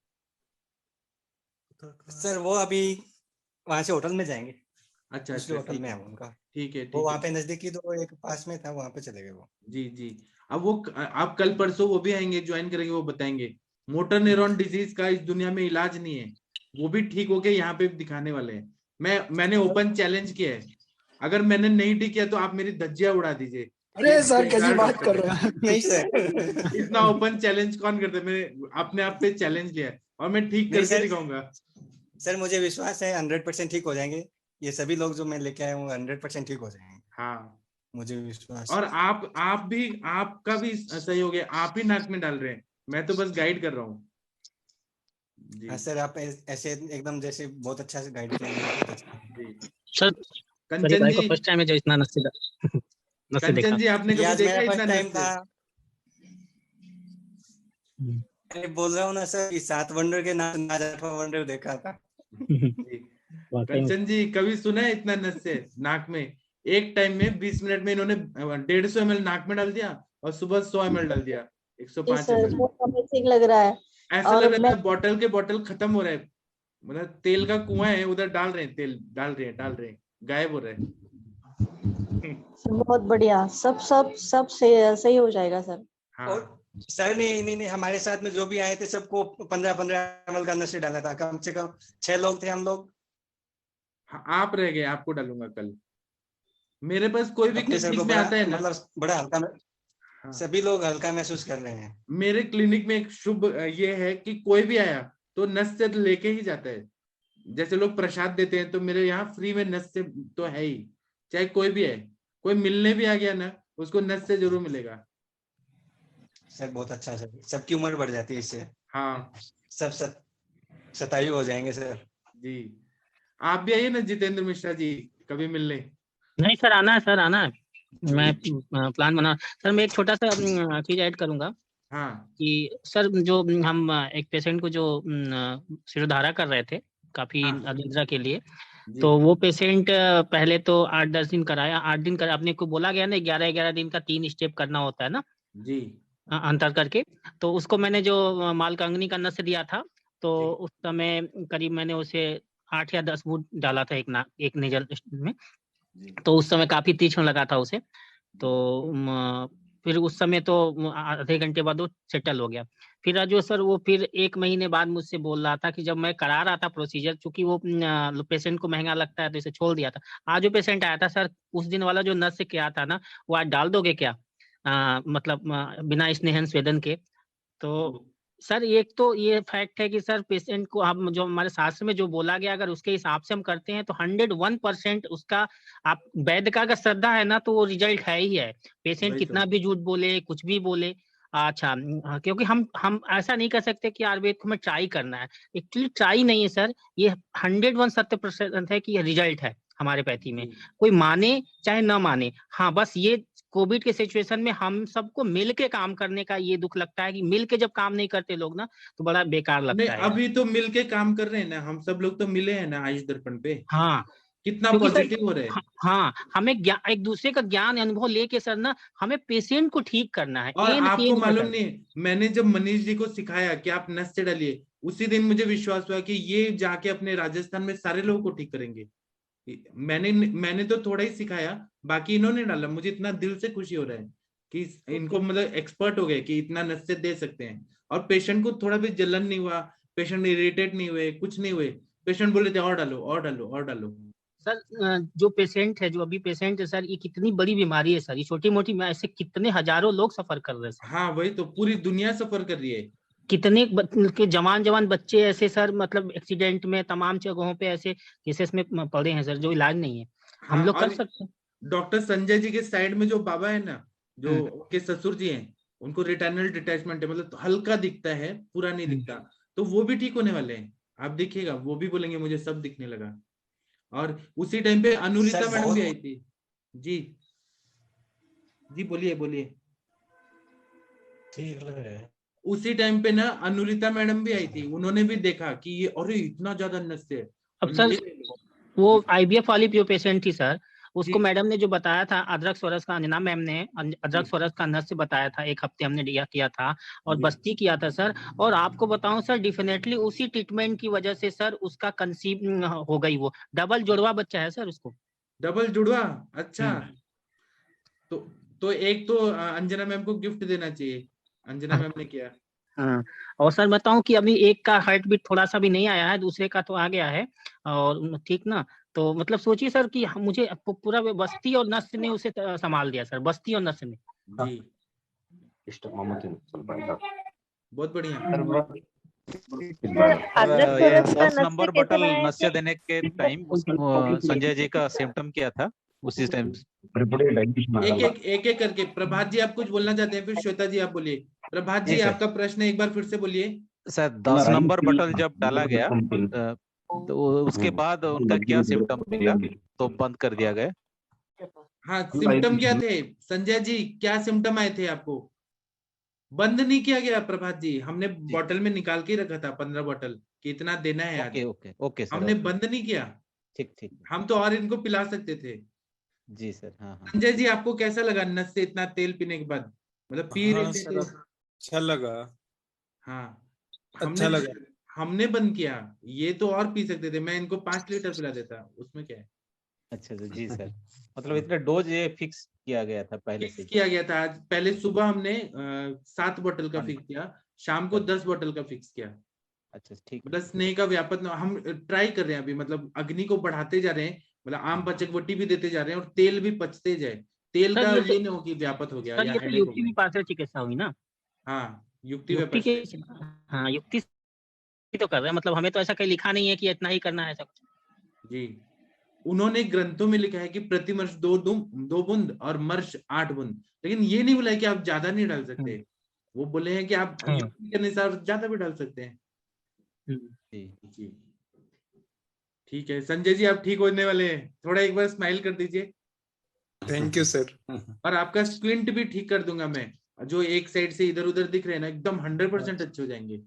सर वो अभी वहां से होटल में जाएंगे। अच्छा दूसरे अच्छा, होटल में है उनका। ठीक है, वो ठीक वहाँ है। पे नजदीकी तो एक पास में था, वहां पे चले गए वो। जी जी। अब वो आप कल परसों वो भी आएंगे, ज्वाइन करेंगे, वो बताएंगे। मोटर न्यूरॉन डिजीज का इस दुनिया में इलाज नहीं है, वो भी ठीक होके यहाँ पे दिखाने वाले हैं। मैंने ओपन चैलेंज किया है, अगर मैंने नहीं ठीक किया तो आप मेरी धज्जियां उड़ा दीजिए। अरे सर कैसी बेकार बात डॉक्टर कर रहे है। हैं? नहीं सर। इतना ओपन चैलेंज कौन करता है? मैंने अपने आप पे चैलेंज लिया है और मैं ठीक नहीं करके सर। दिखाऊंगा। सर मुझे विश्वास है 100% ठीक हो जाएंगे। ये सभी लोग जो मैं लेके आया हूँ 100% ठीक हो जाएंगे। हाँ, मुझे विश्वास और है। आप भी, आपका भी सही हो गया। आप ही नाक में डाल रहे हैं, मैं तो बस गाइड कर रहा हूँ। जी हाँ सर, आप ऐसे एकदम जैसे बहुत अच्छा से गाइड किया मुझे, बहुत अच्छा। जी। सर मेरे कंचन भाई को जी, फर्स्ट टाइम है जो इतना नस्से कंचन देखा। जी, आपने ये कभी आज देखा मेरा इतना फर्स्ट टाइम नस्से? था। अरे बोल रहा हूँ ना सर, 7 वंडर के नाम 8वां वंडर देखा था। जी। वाकई में। कंचन जी, कभी सुना है इतना नस्से नाक में? एक टाइम में 20 मिनट में इन्होंने 150 ml नाक में डाल दिया और सुबह 100 ml डाल दिया, 105 ml। बहुत अमेजिंग लग रहा है। ऐसा और लग रहा मैं है बॉटल के बॉटल खत्म हो रहा है, मतलब तेल का कुआं है, उधर डाल रहे हैं तेल, डाल रहे हैं, गायब हो रहा है। बहुत बढ़िया, सब सब सब सही हो जाएगा सर। हाँ। और सर ने इन्हीं हमारे साथ में जो भी आए थे सबको 15-15 ml का नशे डाला था। कम से कम 6 लोग थे हम लोग। हाँ, आप रह गए, आपको डालूंगा कल। मेरे पास कोई भी अपने सर क्लिनिक को में बड़ा आता है ना, मतलब बड़ा हल्का हाँ, सभी लोग हल्का महसूस कर रहे हैं। मेरे क्लिनिक में एक शुभ ये है कि कोई भी आया तो नस से लेके ही जाता है। जैसे लोग प्रसाद देते हैं, तो मेरे यहाँ फ्री में नस से तो है ही, चाहे कोई भी है। कोई मिलने भी आ गया ना, उसको नस से जरूर मिलेगा। सर बहुत अच्छा सर, सबकी उम्र बढ़ जाती है इससे। हाँ सब 27 हो जाएंगे सर। जी। आप भी आइए ना जितेंद्र मिश्रा जी, कभी मिलने। नहीं सर, आना है सर, आना है। मैं प्लान बना सर। मैं एक छोटा सा चीज ऐड करूंगा हाँ कि सर जो हम एक पेशेंट को जो शिरोधारा कर रहे थे काफी अनिद्रा के लिए, तो वो पेशेंट पहले तो 8-10 दिन कराया। 8 दिन करा, अपने को बोला गया ना 11-11 दिन का 3 स्टेप करना होता है ना जी, अंतर करके। तो उसको मैंने जो मालकांगनी का नस दिया था, तो उस समय करीब मैंने उसे 8 या 10 बूंद डाला था एक नेजल में। तो उस समय काफी तीक्ष्ण लगा था उसे। तो फिर उस समय तो आधे घंटे बाद वो सेटल हो गया। फिर जो सर वो फिर 1 महीने बाद मुझसे बोल रहा था कि जब मैं करा रहा था प्रोसीजर, चूंकि वो पेशेंट को महंगा लगता है तो इसे छोड़ दिया था। आज जो पेशेंट आया था सर, उस दिन वाला जो नस से किया था ना, वो आज डाल दोगे क्या? मतलब बिना स्नेहन स्वेदन के? तो सर एक तो ये फैक्ट है कि सर पेशेंट को हम जो हमारे शास्त्र में जो बोला गया अगर उसके हिसाब से हम करते हैं तो 101% उसका आप वैद्य का अगर श्रद्धा है ना तो वो रिजल्ट है ही है। पेशेंट वही कितना तो। भी झूठ बोले कुछ भी बोले। अच्छा क्योंकि हम ऐसा नहीं कर सकते कि आयुर्वेद को हमें ट्राई करना है। एक्चुअली ट्राई नहीं है सर, ये 101% है कि ये रिजल्ट है हमारे पैथी में। कोई माने चाहे न माने, हाँ बस ये कोविड के सिचुएशन में हम सबको मिल के काम करने का ये दुख लगता है कि मिल के जब काम नहीं करते लोग ना तो बड़ा बेकार नहीं, लगता है यार। अभी तो मिलके काम कर रहे हैं ना, हम सब लोग तो मिले हैं ना आयुष दर्पण पे। हाँ कितना क्योंकि सर पॉजिटिव हो रहे हैं। हाँ हमें एक दूसरे का ज्ञान अनुभव लेके सर ना हमें पेशेंट को ठीक करना है। और एन आपको केज में मालूम सर। नहीं, मैंने जब मनीष जी को सिखाया कि आप नस से डालिए, उसी दिन मुझे विश्वास हुआ कि ये जाके अपने राजस्थान में सारे लोगों को ठीक करेंगे। मैंने तो थोड़ा ही सिखाया, बाकी इन्होंने डाला। मुझे इतना दिल से खुशी हो रहा है कि इनको मतलब एक्सपर्ट हो गए कि इतना नस से दे सकते हैं। और पेशेंट को थोड़ा भी जलन नहीं हुआ, पेशेंट इरिटेट नहीं हुए, कुछ नहीं हुए। पेशेंट बोले थे और डालो और डालो और डालो। सर जो पेशेंट है, जो अभी पेशेंट है सर, ये कितनी बड़ी बीमारी है सर, ये छोटी मोटी में ऐसे कितने हजारों लोग सफर कर रहे हैं सर। हाँ वही तो, पूरी दुनिया सफर कर रही है। कितने के जवान बच्चे ऐसे सर, मतलब एक्सीडेंट में तमाम जगहों पे ऐसे केसेस में पड़े हैं सर, जो इलाज नहीं है। हम हाँ, लोग कर और सकते हैं। डॉक्टर संजय जी के साइड में जो बाबा है ना, जो उनके ससुर जी हैं, उनको रिटाइनल डिटैचमेंट है, मतलब तो हल्का दिखता है, पूरा नहीं दिखता। तो वो भी ठीक होने वाले हैं, आप देखिएगा, वो भी बोलेंगे मुझे सब दिखने लगा। और उसी टाइम पे अनुरिता मैडम भी आई थी। जी जी बोलिए बोलिए। ठीक लग रहा है। उसी टाइम पे ना अनुरिता मैडम भी आई थी, उन्होंने भी देखा कि ये अरे इतना ज्यादा नस है। अब सर वो IVF वाली जो पेशेंट थी सर, उसको मैडम ने जो बताया था अदरक स्वरस का, अंजना मैम ने अदरक स्वरस का नस से बताया था, 1 हफ्ते हमने किया था और बस्ती किया था सर। और आपको बताऊं सर, डेफिनेटली उसी ट्रीटमेंट की वजह से सर उसका कंसीव हो गई, वो डबल जुड़वा बच्चा है सर उसको। डबल जुड़वा, अच्छा। तो एक तो अंजना मैम को गिफ्ट देना चाहिए, अंजना मैम ने किया। हाँ, और सर बताऊं कि अभी एक का हार्ट बीट थोड़ा सा भी नहीं आया है, दूसरे का तो आ गया है। और ठीक ना, तो मतलब सोचिए सर कि मुझे पूरा बस्ती और नस ने उसे संभाल दिया सर, बस्ती और नस ने। जी बहुत बढ़िया। 10 नंबर बटल नस्य देने के टाइम संजय जी का सिम्टम क्या था उसी टाइम? एक एक करके। प्रभात जी आप कुछ बोलना चाहते हैं, फिर श्वेता जी आप बोलिए। प्रभात जी आपका प्रश्न एक बार फिर से बोलिए। सर 10 नंबर बटल जब डाला गया तो उसके बाद उनका क्या सिम्टम मिला तो बंद कर दिया गया? हाँ, सिम्टम क्या थे संजय जी, क्या सिम्टम आए थे आपको? बंद नहीं किया गया प्रभात जी, हमने बॉटल में निकाल के रखा था 15 बॉटल कि इतना देना है आज। ओके सर, हमने बंद नहीं किया। ठीक। हम तो और इनको पिला सकते थे। जी सर। हाँ। संजय जी आपको कैसा लगा नस से इतना तेल पीने के बाद? मतलब पी रहे थे तो अच्छा लगा। हाँ, अच्छा लगा। हमने बंद किया, ये तो और पी सकते थे, मैं इनको 5 लीटर पिला देता, उसमें क्या है। अच्छा जी सर, मतलब इतना डोज ये फिक्स किया गया था पहले से? किया गया था। आज पहले सुबह हमने 7 बोतल का फिक्स किया, शाम को 10 बोतल का फिक्स किया। अच्छा ठीक। मतलब स्नेह का व्यापक हम ट्राई कर रहे हैं अभी, मतलब अग्नि को बढ़ाते जा रहे हैं, मतलब आम पचकवटी भी देते जा रहे हैं और तेल भी पचते जाए। तेल का ये नहीं हो कि व्यापक हो गया या हेडेक हो गया। युक्ति चिकित्सा हुई ना। हाँ, युक्ति हाँ, युक्ति तो कर रहे हैं, मतलब हमें तो ऐसा कहीं लिखा नहीं है कि इतना ही करना है सब। जी, उन्होंने ग्रंथों में लिखा है कि प्रतिमर्श 2 बूंद और मर्श 8 बूंद, लेकिन ये नहीं बोला है कि आप ज्यादा नहीं डाल सकते। वो बोले हैं कि आप युक्ति के अनुसार ज्यादा भी डाल सकते हैं। जी ठीक है संजय जी, आप ठीक होने वाले हैं, थोड़ा एक बार स्माइल कर दीजिए। Thank you sir. और आपका स्क्विंट भी ठीक कर दूंगा मैं, जो एक साइड से इधर उधर दिख रहे हैं ना, एकदम 100% अच्छे हो जाएंगे,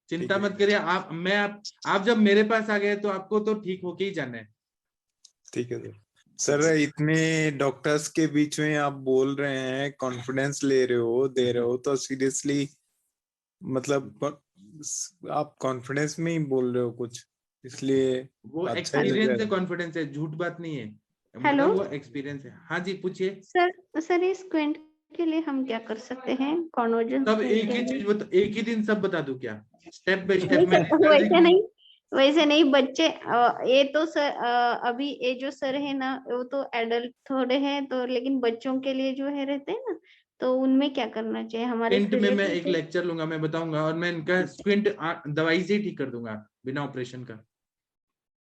चिंता मत करिए। आप जब मेरे पास आ गए तो आपको तो ठीक होके ही जाना है। ठीक है सर। इतने डॉक्टर्स के बीच में आप बोल रहे हैं, कॉन्फिडेंस ले रहे हो, दे रहे हो, तो सीरियसली मतलब आप कॉन्फिडेंस में ही बोल रहे हो कुछ, इसलिए वो अच्छा एक्सपीरियंस है, कॉन्फिडेंस है, झूठ बात नहीं है। हेलो, मतलब वो एक्सपीरियंस है। हाँ जी पूछिए। सर इस स्क्विंट के लिए हम क्या कर सकते हैं? कॉनोजन सब एक ही चीज एक ही दिन सब बता दूं क्या, स्टेप बाय स्टेप? वैसे नहीं बच्चे, ये तो सर अभी ये जो सर है ना, वो तो एडल्ट थोड़े हैं तो, लेकिन बच्चों के लिए जो है रहते हैं ना, तो उनमें क्या करना चाहिए हमारे स्क्विंट में मैं रिलेटिव एक को? लेक्चर लूंगा, मैं बताऊंगा, और मैं इनका स्क्विंट दवाई से ही ठीक कर दूंगा बिना ऑपरेशन का।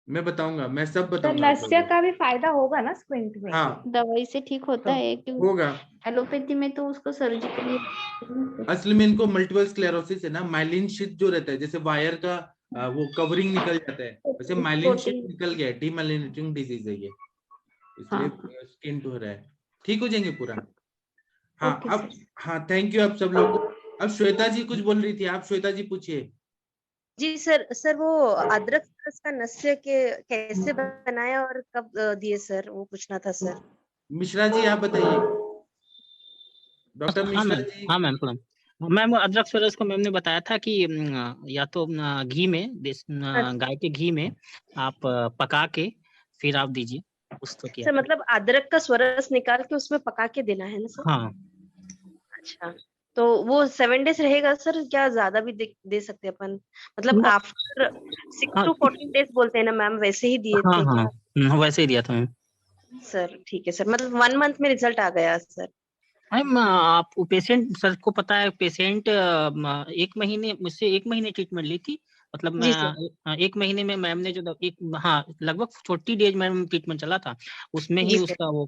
मैं बताऊंगा, मैं सब तो बताऊंगा आप नस्य लोगों का भी फायदा होगा ना स्क्विंट को। में? हाँ दवाई से ठीक होता तो है क्यों? होगा। एलोपैथी में तो उसको सर्जिकली। असल में इनको मल्टीपल स्क्लेरोसिस है ना, माइलिन शीथ जो रहता है, जैसे वायर का वो कवरिंग निकल जाता है, वैसे माइलिन शीथ प्रोटीन। निकल गया है, डीमाइलिनेटिंग डिजीज है ये, इसलिए हाँ स्किन हो रहा है। ठीक हो जाएंगे पूरा। हाँ ओके अब, सर। हाँ थैंक यू आप सब लोग को। अब श्वेता जी कुछ बोल रही थी, आप श्वेता जी पूछिए। जी सर। सर वो अदरक रस का नस्य के कैसे बनाया और कब दिए सर, वो पूछना था सर। मिश्रा जी आप बताइए, डॉक्टर हाँ मिश्रा मैम, जी। हाँ मैम प्रणाम। मैम अदरक स्वरस को मैम ने बताया था कि या तो घी में गाय के घी में आप पका के फिर आप दीजिए, कुछ तो किया सर था। मतलब अदरक का स्वरस निकाल के उसमें पका के देना है ना सर? हाँ अच्छा, तो वो 7 डेज रहेगा सर, क्या ज्यादा भी दे सकते हैं अपन? मतलब आफ्टर 6 हाँ to 14 डेज बोलते हैं ना मैम, वैसे ही दिए हाँ थे हाँ क्या? वैसे ही दिया था मैम। सर ठीक है सर, मतलब 1 मंथ में रिजल्ट आ गया सर? मैम आप पेशेंट सर को पता है, पेशेंट 1 महीने मुझसे 1 महीने ट्रीटमेंट ली थी, मतलब जी सर। मैं 1 महीने में मैम ने जो हाँ लगभग 40 डेज मैम ट्रीटमेंट चला था, उसमें ही जी सर। उसका वो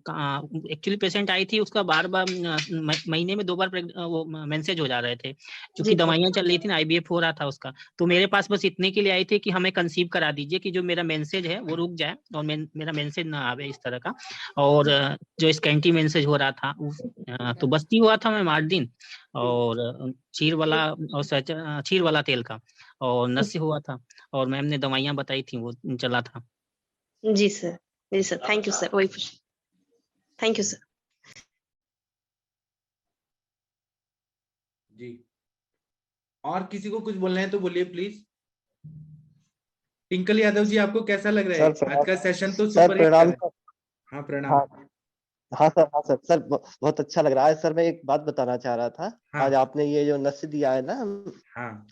एक्चुअली पेशेंट आई थी, उसका बार बार महीने में 2 बार वो मेंसेज हो जा रहे थे, क्योंकि जी सर। दवाइयां चल रही थी ना, IVF हो रहा था उसका। तो मेरे पास बस इतने के लिए आई थी कि हमें कंसीव करा दीजिए कि जो मेरा मेंसेज है वो रुक जाए और मेरा मेंसेज ना आवे इस तरह का। और जो स्कैंटी मेंसेज हो रहा था तो बस्ती हुआ था मैम 8 दिन, और क्षीर वाला और क्षीर वाला तेल का, और नस्य हुआ था, और मैम ने दवाइयां बताई थी वो चला था। जी सर। जी सर, थैंक यू सर, वही थैंक यू सर। जी और किसी को कुछ बोलना है तो बोलिए प्लीज। टिंकल यादव जी आपको कैसा लग रहा है? सर आज का सेशन तो सर सुपर हिट प्रणाम कर सर। हाँ प्रणाम। हाँ हाँ सर, हाँ सर। सर बहुत अच्छा लग रहा है सर। मैं एक बात बताना चाह रहा था। हाँ आज आपने ये जो नस्य दिया है ना, हाँ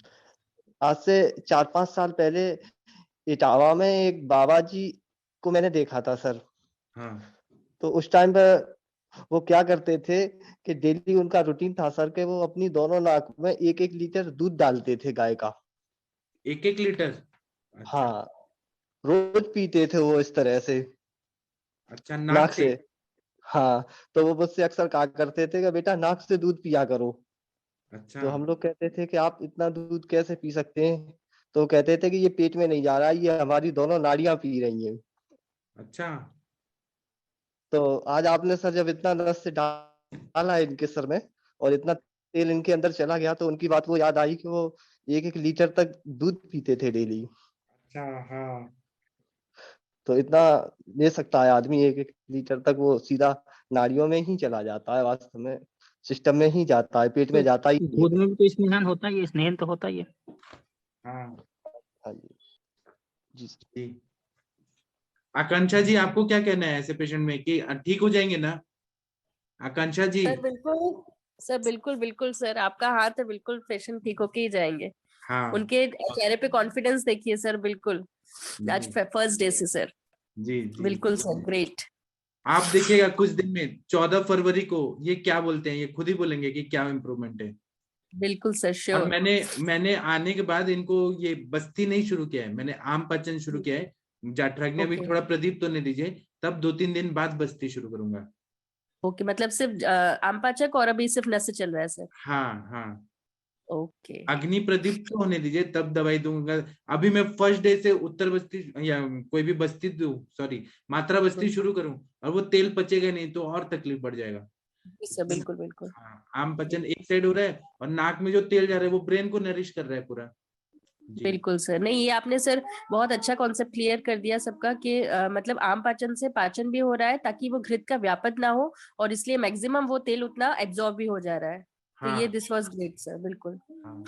आज से 4-5 साल पहले इटावा में एक बाबा जी को मैंने देखा था सर। हाँ तो उस टाइम पर वो क्या करते थे कि डेली उनका रूटीन था सर कि वो अपनी दोनों नाक में 1-1 लीटर दूध डालते थे गाय का। 1-1 लीटर? अच्छा हाँ, रोज पीते थे वो इस तरह से अच्छा, नाक नाक से। से? हाँ, तो वो मुझसे अक्सर कहा करते थे कि बेटा नाक से दूध पिया करो। अच्छा तो हम लोग कहते थे कि आप इतना दूध कैसे पी सकते हैं? तो कहते थे कि ये पेट में नहीं जा रहा, ये हमारी दोनों नाड़ियां पी रही हैं। अच्छा तो आज आपने सर जब इतना रस से डाला है इनके सर में और इतना तेल इनके अंदर चला गया, तो उनकी बात वो याद आई कि वो 1-1 लीटर तक दूध पीते थे डेली। अच्छा हाँ तो इतना ले सकता है आदमी 1-1 लीटर तक, वो सीधा नाड़ियों में ही चला जाता है, वास्तव में सिस्टम में ही जाता है, पेट में तो जाता ही नहीं दूध में भी तो स्नेहन होता ही है, स्नेहन तो होता ही है। हाँ। हाँ जी जी सर। जी आकांक्षा जी आपको क्या कहना है ऐसे पेशेंट में कि ठीक हो जाएंगे ना? आकांक्षा जी। सर बिल्कुल, सर बिल्कुल बिल्कुल सर, आपका हाथ है, बिल्कुल पेशेंट ठीक होके ही जाएंगे। हाँ उनके चेहरे पे कॉन्फिडेंस देखिए सर, बिल्कुल आज जी फर्स्ट डे से सर। जी जी बिल्कुल सर, ग्रेट। आप देखिएगा कुछ दिन में 14 फरवरी को ये क्या बोलते हैं, ये खुद ही बोलेंगे कि क्या इम्प्रूवमेंट है। बिल्कुल सर, और श्योर। मैंने आने के बाद इनको ये बस्ती नहीं शुरू किया है, मैंने आम पाचन शुरू किया है। जाठराग्नि अभी ओके थोड़ा प्रदीप तो नहीं दीजिए, तब 2-3 दिन बाद बस्ती शुरू करूंगा। ओके, मतलब सिर्फ आमपाचक और अभी सिर्फ नस चल रहा है सर? हाँ हाँ ओके अग्नि प्रदीप तो होने दीजिए तब दवाई दूंगा। अभी मैं फर्स्ट डे से उत्तर बस्ती या कोई भी बस्ती दूं, सॉरी मात्रा बस्ती शुरू करूं, और वो तेल पचेगा नहीं तो और तकलीफ बढ़ जाएगा। सर, बिल्कुल बिल्कुल। हाँ आम पचन एक साइड हो रहा है और नाक में जो तेल जा रहा है वो ब्रेन को नरिश कर रहा है पूरा। जी बिल्कुल सर, नहीं ये आपने सर बहुत अच्छा कॉन्सेप्ट क्लियर कर दिया सबका कि मतलब आम पाचन से पाचन भी हो रहा है ताकि वो घृत का व्यापक ना हो, और इसलिए मैक्सिमम वो तेल उतना एब्जॉर्ब भी हो जा रहा है। तो ये हाँ दिस वाज ग्रेट सर, बिल्कुल। हाँ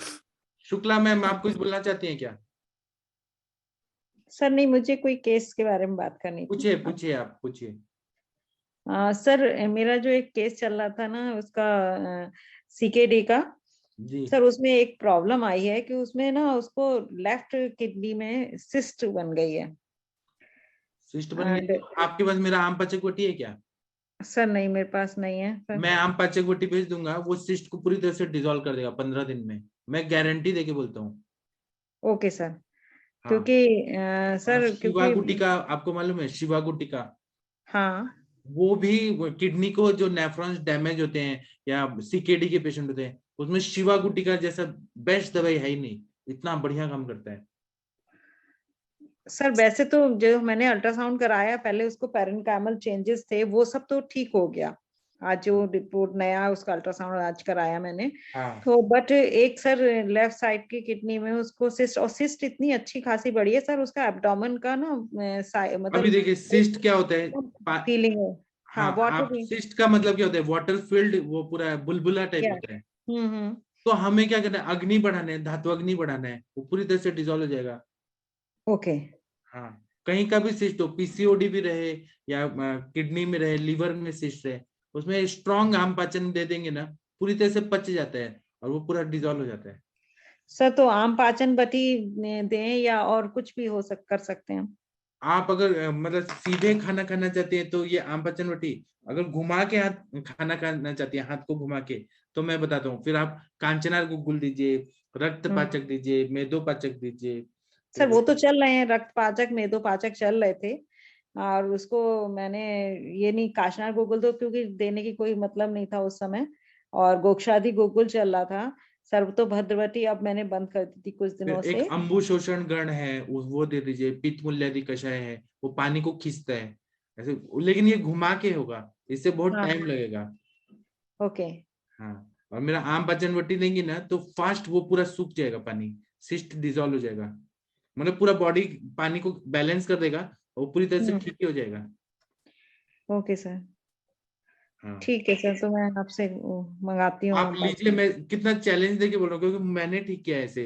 शुक्ला मैम आप कुछ बोलना चाहती हैं क्या? सर नहीं, मुझे कोई केस के बारे में बात करनी थी। पूछिए पूछिए आप पूछिए। सर मेरा जो एक केस चल रहा था ना उसका CKD का, जी सर उसमें एक प्रॉब्लम आई है कि उसमें ना उसको लेफ्ट किडनी में सिस्ट बन गई है। सिस्ट बन गई तो आपके पास मेरा आम पचक वटी है क्या? सर नहीं, मेरे पास नहीं है सर। मैं आम पाचक गुटी भेज दूंगा, वो सिस्ट को पूरी तरह से डिसॉल्व कर देगा 15 दिन में, मैं गारंटी देके बोलता हूँ। Okay sir. हाँ। क्योंकि सर शिवा गुटिका आपको मालूम है? शिवा गुटिका, हाँ वो भी किडनी को जो नेफ्रॉन्स डैमेज होते हैं या सीकेडी के पेशेंट होते हैं, उसमें शिवा गुटिका जैसा बेस्ट दवाई है ही नहीं, इतना बढ़िया काम करता है। सर वैसे तो जो मैंने अल्ट्रासाउंड कराया पहले, उसको पैरेन्काइमल चेंजेस थे, वो सब तो ठीक हो गया। आज जो रिपोर्ट नया उसका अल्ट्रासाउंड आज कराया मैंने। हाँ। तो बट एक सर लेफ्ट साइड की किडनी में उसको सिस्ट, और सिस्ट इतनी अच्छी खासी बड़ी है सर, उसका एब्डोमेन का ना मतलब अभी देखिए सिस्ट क्या होता है, फीलिंग है। हाँ, हाँ, वाटर आप सिस्ट का मतलब क्या होता है? वाटर फील्ड, वो पूरा बुलबुला टाइप होता है। तो हमें क्या करना है? अग्नि बढ़ाना है, धातु अग्नि बढ़ाना है, वो पूरी तरह से डिसॉल्व हो जाएगा। ओके। हाँ, कहीं का भी सिस्ट हो, पीसीओडी भी रहे या किडनी में रहे, लिवर में सिस्ट रहे, उसमें स्ट्रॉन्ग आम पाचन दे देंगे ना, पूरी तरह से पच जाता है और वो पूरा डिसॉल्व हो जाता है। सर तो आम पाचन बटी दें या और कुछ भी कर सकते हैं? आप अगर मतलब सीधे खाना खाना चाहते हैं तो ये आम पाचन बटी, अगर घुमा के हाथ खाना खाना चाहती है, हाथ को घुमा के, तो मैं बताता हूँ, फिर आप कांचनार गुगुल दीजिए, रक्त पाचक दीजिए, मेदो पाचक दीजिए। सर वो तो चल रहे हैं, रक्त पाचक मेदो पाचक चल रहे थे, और उसको मैंने ये नहीं, काशनार गुगुल तो क्योंकि देने की कोई मतलब नहीं था उस समय, और गोक्षादि गुगुल चल रहा था। सर्वतो भद्रवती अब मैंने बंद कर दी थी कुछ दिनों से। एक अंबु शोषण गण है, वो दे दीजिए, पित्त मूल्यादि कषाय है, वो पानी को खींचता है ऐसे, लेकिन ये घुमा के होगा, इससे बहुत टाइम लगेगा। ओके। हाँ, और मेरा आम पाचन बटी देंगी ना तो फास्ट वो पूरा सूख जाएगा, पानी सिस्ट डिसॉल्व हो जाएगा, मतलब पूरा बॉडी पानी को बैलेंस कर देगा, वो पूरी तरह से ठीक ही हो जाएगा। Okay sir. हाँ। ठीक है सर, तो मैं आपसे मंगाती हूँ। आप लीजिए, मैं कितना चैलेंज देके बोल रहा हूँ, क्योंकि मैंने ठीक किया है ऐसे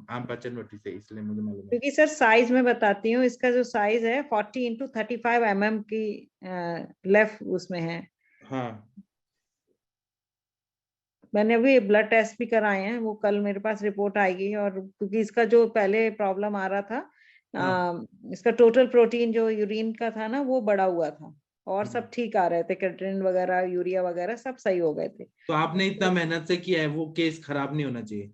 आम पाचन बटी से, इसलिए मुझे मालूम है। क्योंकि सर साइज में बताती हूँ, इसका जो साइज है 40x35 mm की लेफ्ट उसमें है। हाँ, मैंने अभी ब्लड टेस्ट भी कराए हैं, वो कल मेरे पास रिपोर्ट आएगी। और क्योंकि इसका जो पहले प्रॉब्लम आ रहा था, इसका टोटल प्रोटीन जो यूरिन का था ना, वो बढ़ा हुआ था, और सब ठीक आ रहे थे, क्रेटिनिन वगैरह यूरिया वगैरह सब सही हो गए थे। तो आपने इतना मेहनत से किया है, वो केस खराब नहीं होना चाहिए।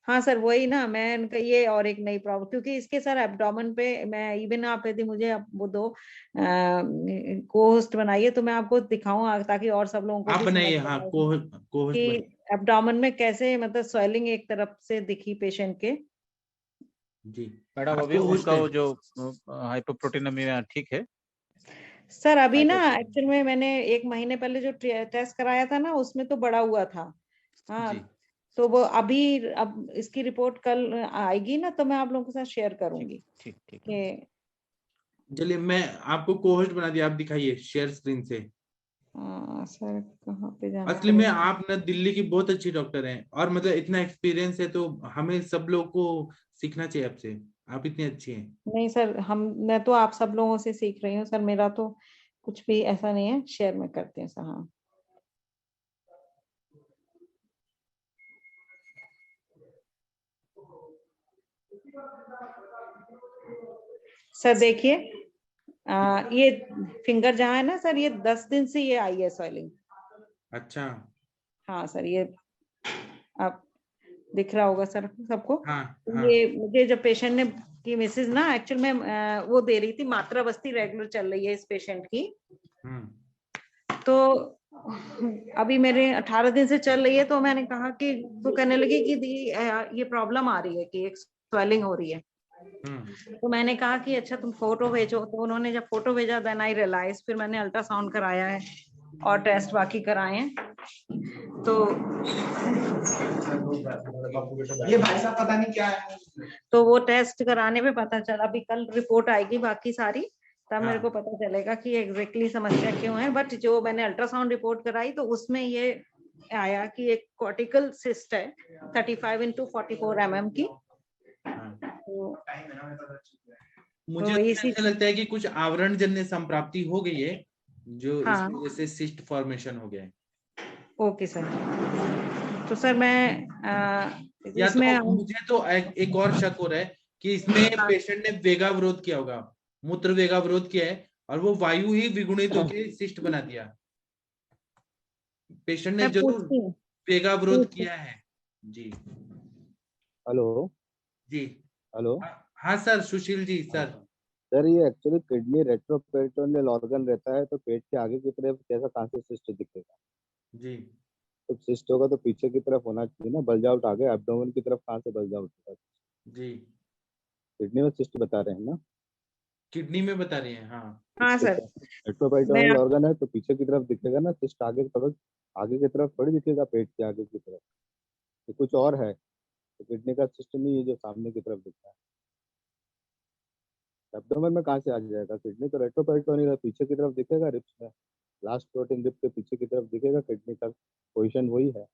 हाँ सर, वही ना, मैं इनका ये और एक नई प्रॉब्लम, क्योंकि इसके सर एब्डोमेन पे मैं इवन आप यदि मुझे वो दो को होस्ट बनाइए तो मैं आपको दिखाऊं, ताकि और सब लोगों को आप भी बनाइए। समझ हाँ, आए को कि एब्डोमेन में कैसे मतलब स्वेलिंग एक तरफ से दिखी पेशेंट के। जी मैडम, अभी उसका वो जो हाइपोप्रोटीनेमिया ठीक है? सर अभी ना एक्चुअल में मैंने 1 महीने पहले जो टेस्ट कराया था ना, उसमें तो बढ़ा हुआ था। हाँ, तो वो अभी अब इसकी रिपोर्ट कल आएगी ना, तो मैं आप लोगों के साथ शेयर करूंगी। ठीक ठीक। चलिए, मैं आपको कोहोस्ट बना दिया, आप दिखाइए शेयर स्क्रीन से। सर कहाँ पे जाना? असली में आप ना दिल्ली की बहुत अच्छी डॉक्टर हैं, और मतलब इतना एक्सपीरियंस है, तो हमें सब लोग को सीखना चाहिए आपसे, आप इतनी अच्छी हैं। नहीं सर, मैं तो आप सब लोगों से सीख रही हूँ सर, मेरा तो कुछ भी ऐसा नहीं है, शेयर में करते हैं सर। हाँ सर देखिए, ये फिंगर जहाँ है ना सर, ये 10 दिन से ये आई है स्वेलिंग। अच्छा। हाँ सर, ये आप दिख रहा होगा सर सबको। हाँ, ये मुझे जब पेशेंट ने की मिसेज ना, एक्चुअल में वो दे रही थी, मात्रा बस्ती रेगुलर चल रही है इस पेशेंट की। तो अभी मेरे 18 दिन से चल रही है, तो मैंने कहा कि, तो कहने लगी कि ये प्रॉब्लम आ रही है कि एक स्वेलिंग हो रही है। तो मैंने कहा कि अच्छा तुम फोटो भेजो, तो उन्होंने जब फोटो भेजा, देन आई रियलाइज, फिर मैंने अल्ट्रासाउंड कराया है और टेस्ट बाकी कराए हैं। तो ये भाई साहब पता नहीं क्या है, तो वो टेस्ट कराने पे पता चला, अभी कल रिपोर्ट आएगी बाकी सारी, तब मेरे को पता चलेगा कि एग्जैक्टली समस्या क्यों है। बट जो मैंने अल्ट्रासाउंड रिपोर्ट कराई, तो उसमें ये आया कि एक कॉर्टिकल सिस्ट है 35x44 mm की। मुझे ऐसा लगता है कि कुछ आवरण जन्य संप्राप्ति हो गई है, जो इस वजह से सिस्ट फॉर्मेशन हो गया है। Okay sir. तो सर मैं या तो मुझे तो एक और शक हो रहा है कि इसमें पेशेंट ने वेगावरोध किया होगा, मूत्र वेगावरोध किया है, और वो वायु ही विगुणित होकर सिस्ट बना दिया। पेशेंट ने मैं जरूर पूछती हूँ। वेगावरोध किया है जी। हेलो जी हेलो हाँ sir, Sushil ji sir. Sir, ये एक्चुअली किडनी रेट्रोपेरिटोनियल ऑर्गन रहता है, तो पेट के आगे की तरफ कैसा कहाँ से सिस्ट दिखेगा? जी तो सिस्ट होगा तो पीछे की तरफ होना चाहिए ना, बल्ज आउट आगे एब्डोमेन की तरफ कहाँ से बल्ज आउट होगा? जी किडनी में सिस्ट बता रहे हैं ना? किडनी में बता रही हैं हाँ। हाँ सर, रेट्रोपेरिटोनियल ऑर्गन है तो पीछे की तरफ दिखेगा ना सिस्ट, आगे की तरफ, आगे की तरफ थोड़ी दिखेगा पेट के आगे की तरफ। ये कुछ और है, तो किडनी का सिस्ट नहीं है जो सामने की तरफ दिखता है। एब्डोमेन में कहाँ से आ जाएगा? किडनी तो रेट्रोपेरिटोनियल है, पीछे की तरफ दिखेगा रिब्स में, लास्ट प्रोटीन रिब के पीछे की तरफ दिखेगा। किडनी का पोजीशन वही है।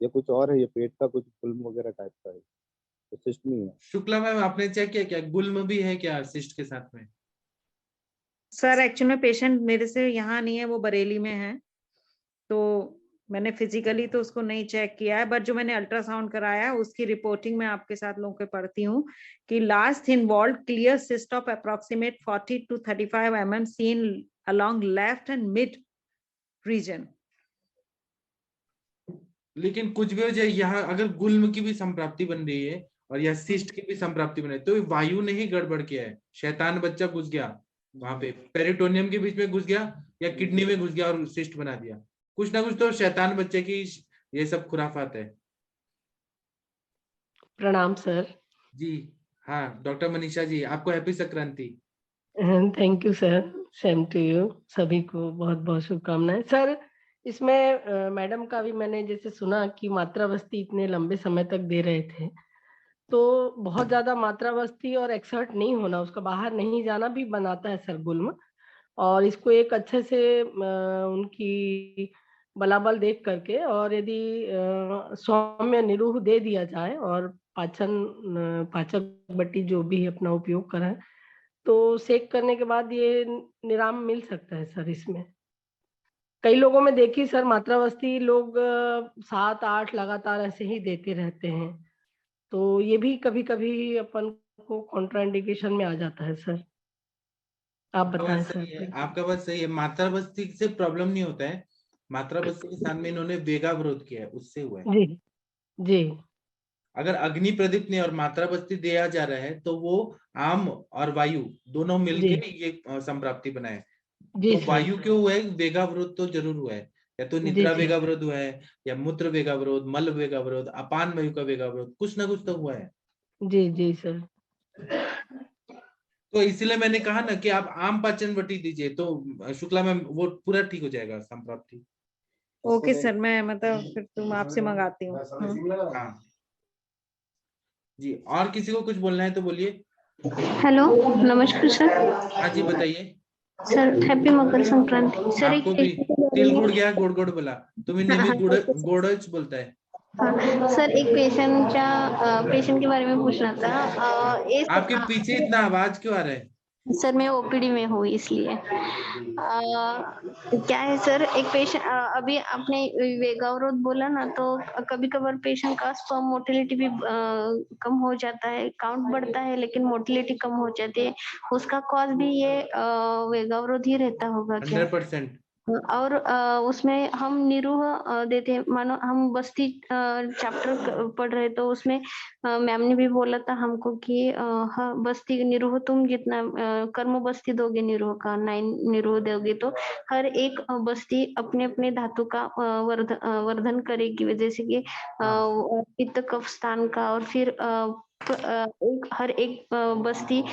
ये कुछ और है, ये पेट का कुछ फिल्म वगैरह टाइप का है, तो सिस्ट नहीं है। शुक्ला मैम आपने चेक किया क्या, गुल्म भी है क्या सिस्ट के साथ में? सर एक्चुअल में पेशेंट मेरे से यहाँ नहीं है, वो बरेली में है, तो मैंने फिजिकली तो उसको नहीं चेक किया है, बट जो मैंने अल्ट्रासाउंड कराया है उसकी रिपोर्टिंग में आपके साथ लोगों के पढ़ती हूँ कि last involve clear cyst of approximate 40 to 35 mm seen along left and mid region। लेकिन कुछ भी हो जाए, यहाँ अगर गुल्म की भी संप्राप्ति बन रही है और या सिस्ट की भी संप्राप्ति बन रही है, तो वायु ने ही गड़बड़ किया है। शैतान बच्चा घुस गया वहां पे, पेरिटोनियम के बीच में घुस गया या किडनी में घुस गया और सिस्ट बना दिया। कुछ ना कुछ तो शैतान बच्चे की ये सब खुराफात है। प्रणाम सर। जी हाँ डॉक्टर मनीषा जी, आपको happy Sankranti. Thank you sir, same to you. सभी को बहुत बहुत शुभकामनाएं सर। इसमें मैडम का भी मैंने जैसे सुना कि मात्रावस्थी इतने लंबे समय तक दे रहे थे, तो बहुत ज्यादा मात्रावस्थी और एक्सर्ट नहीं होना, उसका बाहर नहीं जाना भी बनाता है सर गुल्म। और इसको एक अच्छे से उनकी बलाबल देख करके, और यदि सौम्य निरूह दे दिया जाए और पाचक बट्टी जो भी अपना उपयोग करें, तो सेक करने के बाद ये निराम मिल सकता है सर। इसमें कई लोगों में देखी सर मात्रावस्थी लोग 7-8 लगातार ऐसे ही देते रहते हैं, तो ये भी कभी कभी अपन को कॉन्ट्राइंडिकेशन में आ जाता है सर। आप बताएं सर। आपका बात सही है, मात्रावस्थी से प्रॉब्लम नहीं होता है, मात्रावस्थी के साथ में इन्होंने वेगावरोध किया है, उससे हुआ है। जी जी। अगर अग्नि प्रदीप्त और मात्रावस्थी दिया जा रहा है तो वो आम और वायु दोनों मिलके ये संप्राप्ति बनाए। तो वायु क्यों हुआ है? वेगावरोध तो जरूर हुआ है, या तो निद्रा वेगावरोध हुआ है, या मूत्र वेगावरोध, मल वेगावरोध, अपान वायु का वेगावरोध, कुछ ना कुछ तो हुआ है। जी जी सर। तो इसलिए मैंने कहा ना कि आप आम पाचन बटी दीजिए, तो शुक्ला मैम वो पूरा ठीक हो जाएगा संप्राप्ति। ओके सर, मैं मतलब फिर तुम आपसे मंगाती हूँ। हाँ जी, और किसी को कुछ बोलना है तो बोलिए। हेलो नमस्कार सर। हाँ जी बताइए sir. Happy Makar Sankranti sir. आपको भी तिल गुड़ गया, गोड़ गोड़ बोला, तुम्हें नेहमी गोड़च बोलता है। हाँ सर, एक पेशेंट के बारे में पूछना था। आपके पीछे इतना आवाज क्यों आ रहा है? सर मैं ओपीडी में हूँ इसलिए। क्या है सर, एक पेशेंट अभी आपने वेगावरोध बोला ना, तो कभी कभार पेशेंट का स्पर्म मोटिलिटी भी कम हो जाता है, काउंट बढ़ता है लेकिन मोटिलिटी कम हो जाती है। उसका कॉज भी ये वेगावरोध ही रहता होगा क्या? 100%। और उसमें हम निरूह देते हैं, मानो हम बस्ती चैप्टर पढ़ रहे, तो उसमें मैम ने भी बोला था हमको कि हाँ बस्ती निरूह तुम जितना कर्म बस्ती दोगे निरूह का 9 निरूह दोगे तो हर एक बस्ती अपने अपने धातु का वर्धन करेगी, जैसे कि पित्त कफ स्थान का, और फिर हर एक बस्ती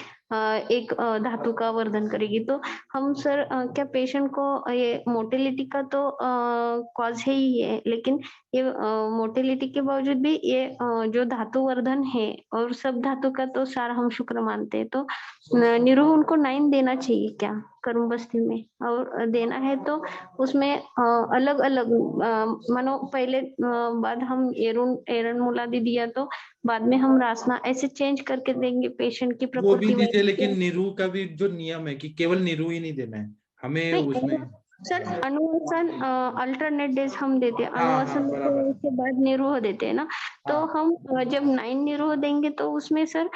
एक धातु का वर्धन करेगी। तो हम सर क्या पेशेंट को ये मोटिलिटी का तो कॉज है ही है, लेकिन ये मोटिलिटी के बावजूद भी ये जो धातु वर्धन है और सब धातु का तो सारा हम शुक्र मानते हैं, तो निरूह उनको 9 देना चाहिए क्या कर्म बस्ती में? और देना है तो उसमें अलग अलग मानो पहले बाद हम एरन मुलादी दिया, तो बाद में हम रासना ऐसे चेंज करके देंगे पेशेंट की वो भी प्रकृति। दीजिए, लेकिन निरूह का भी जो नियम है कि केवल निरूह ही नहीं देना है हमें, उसमें सर अनुवासन अल्टरनेट डेज हम देते हैं, अनुवासन के बाद निरोह देते हैं ना, तो हम जब 9 निरोह देंगे तो उसमें सर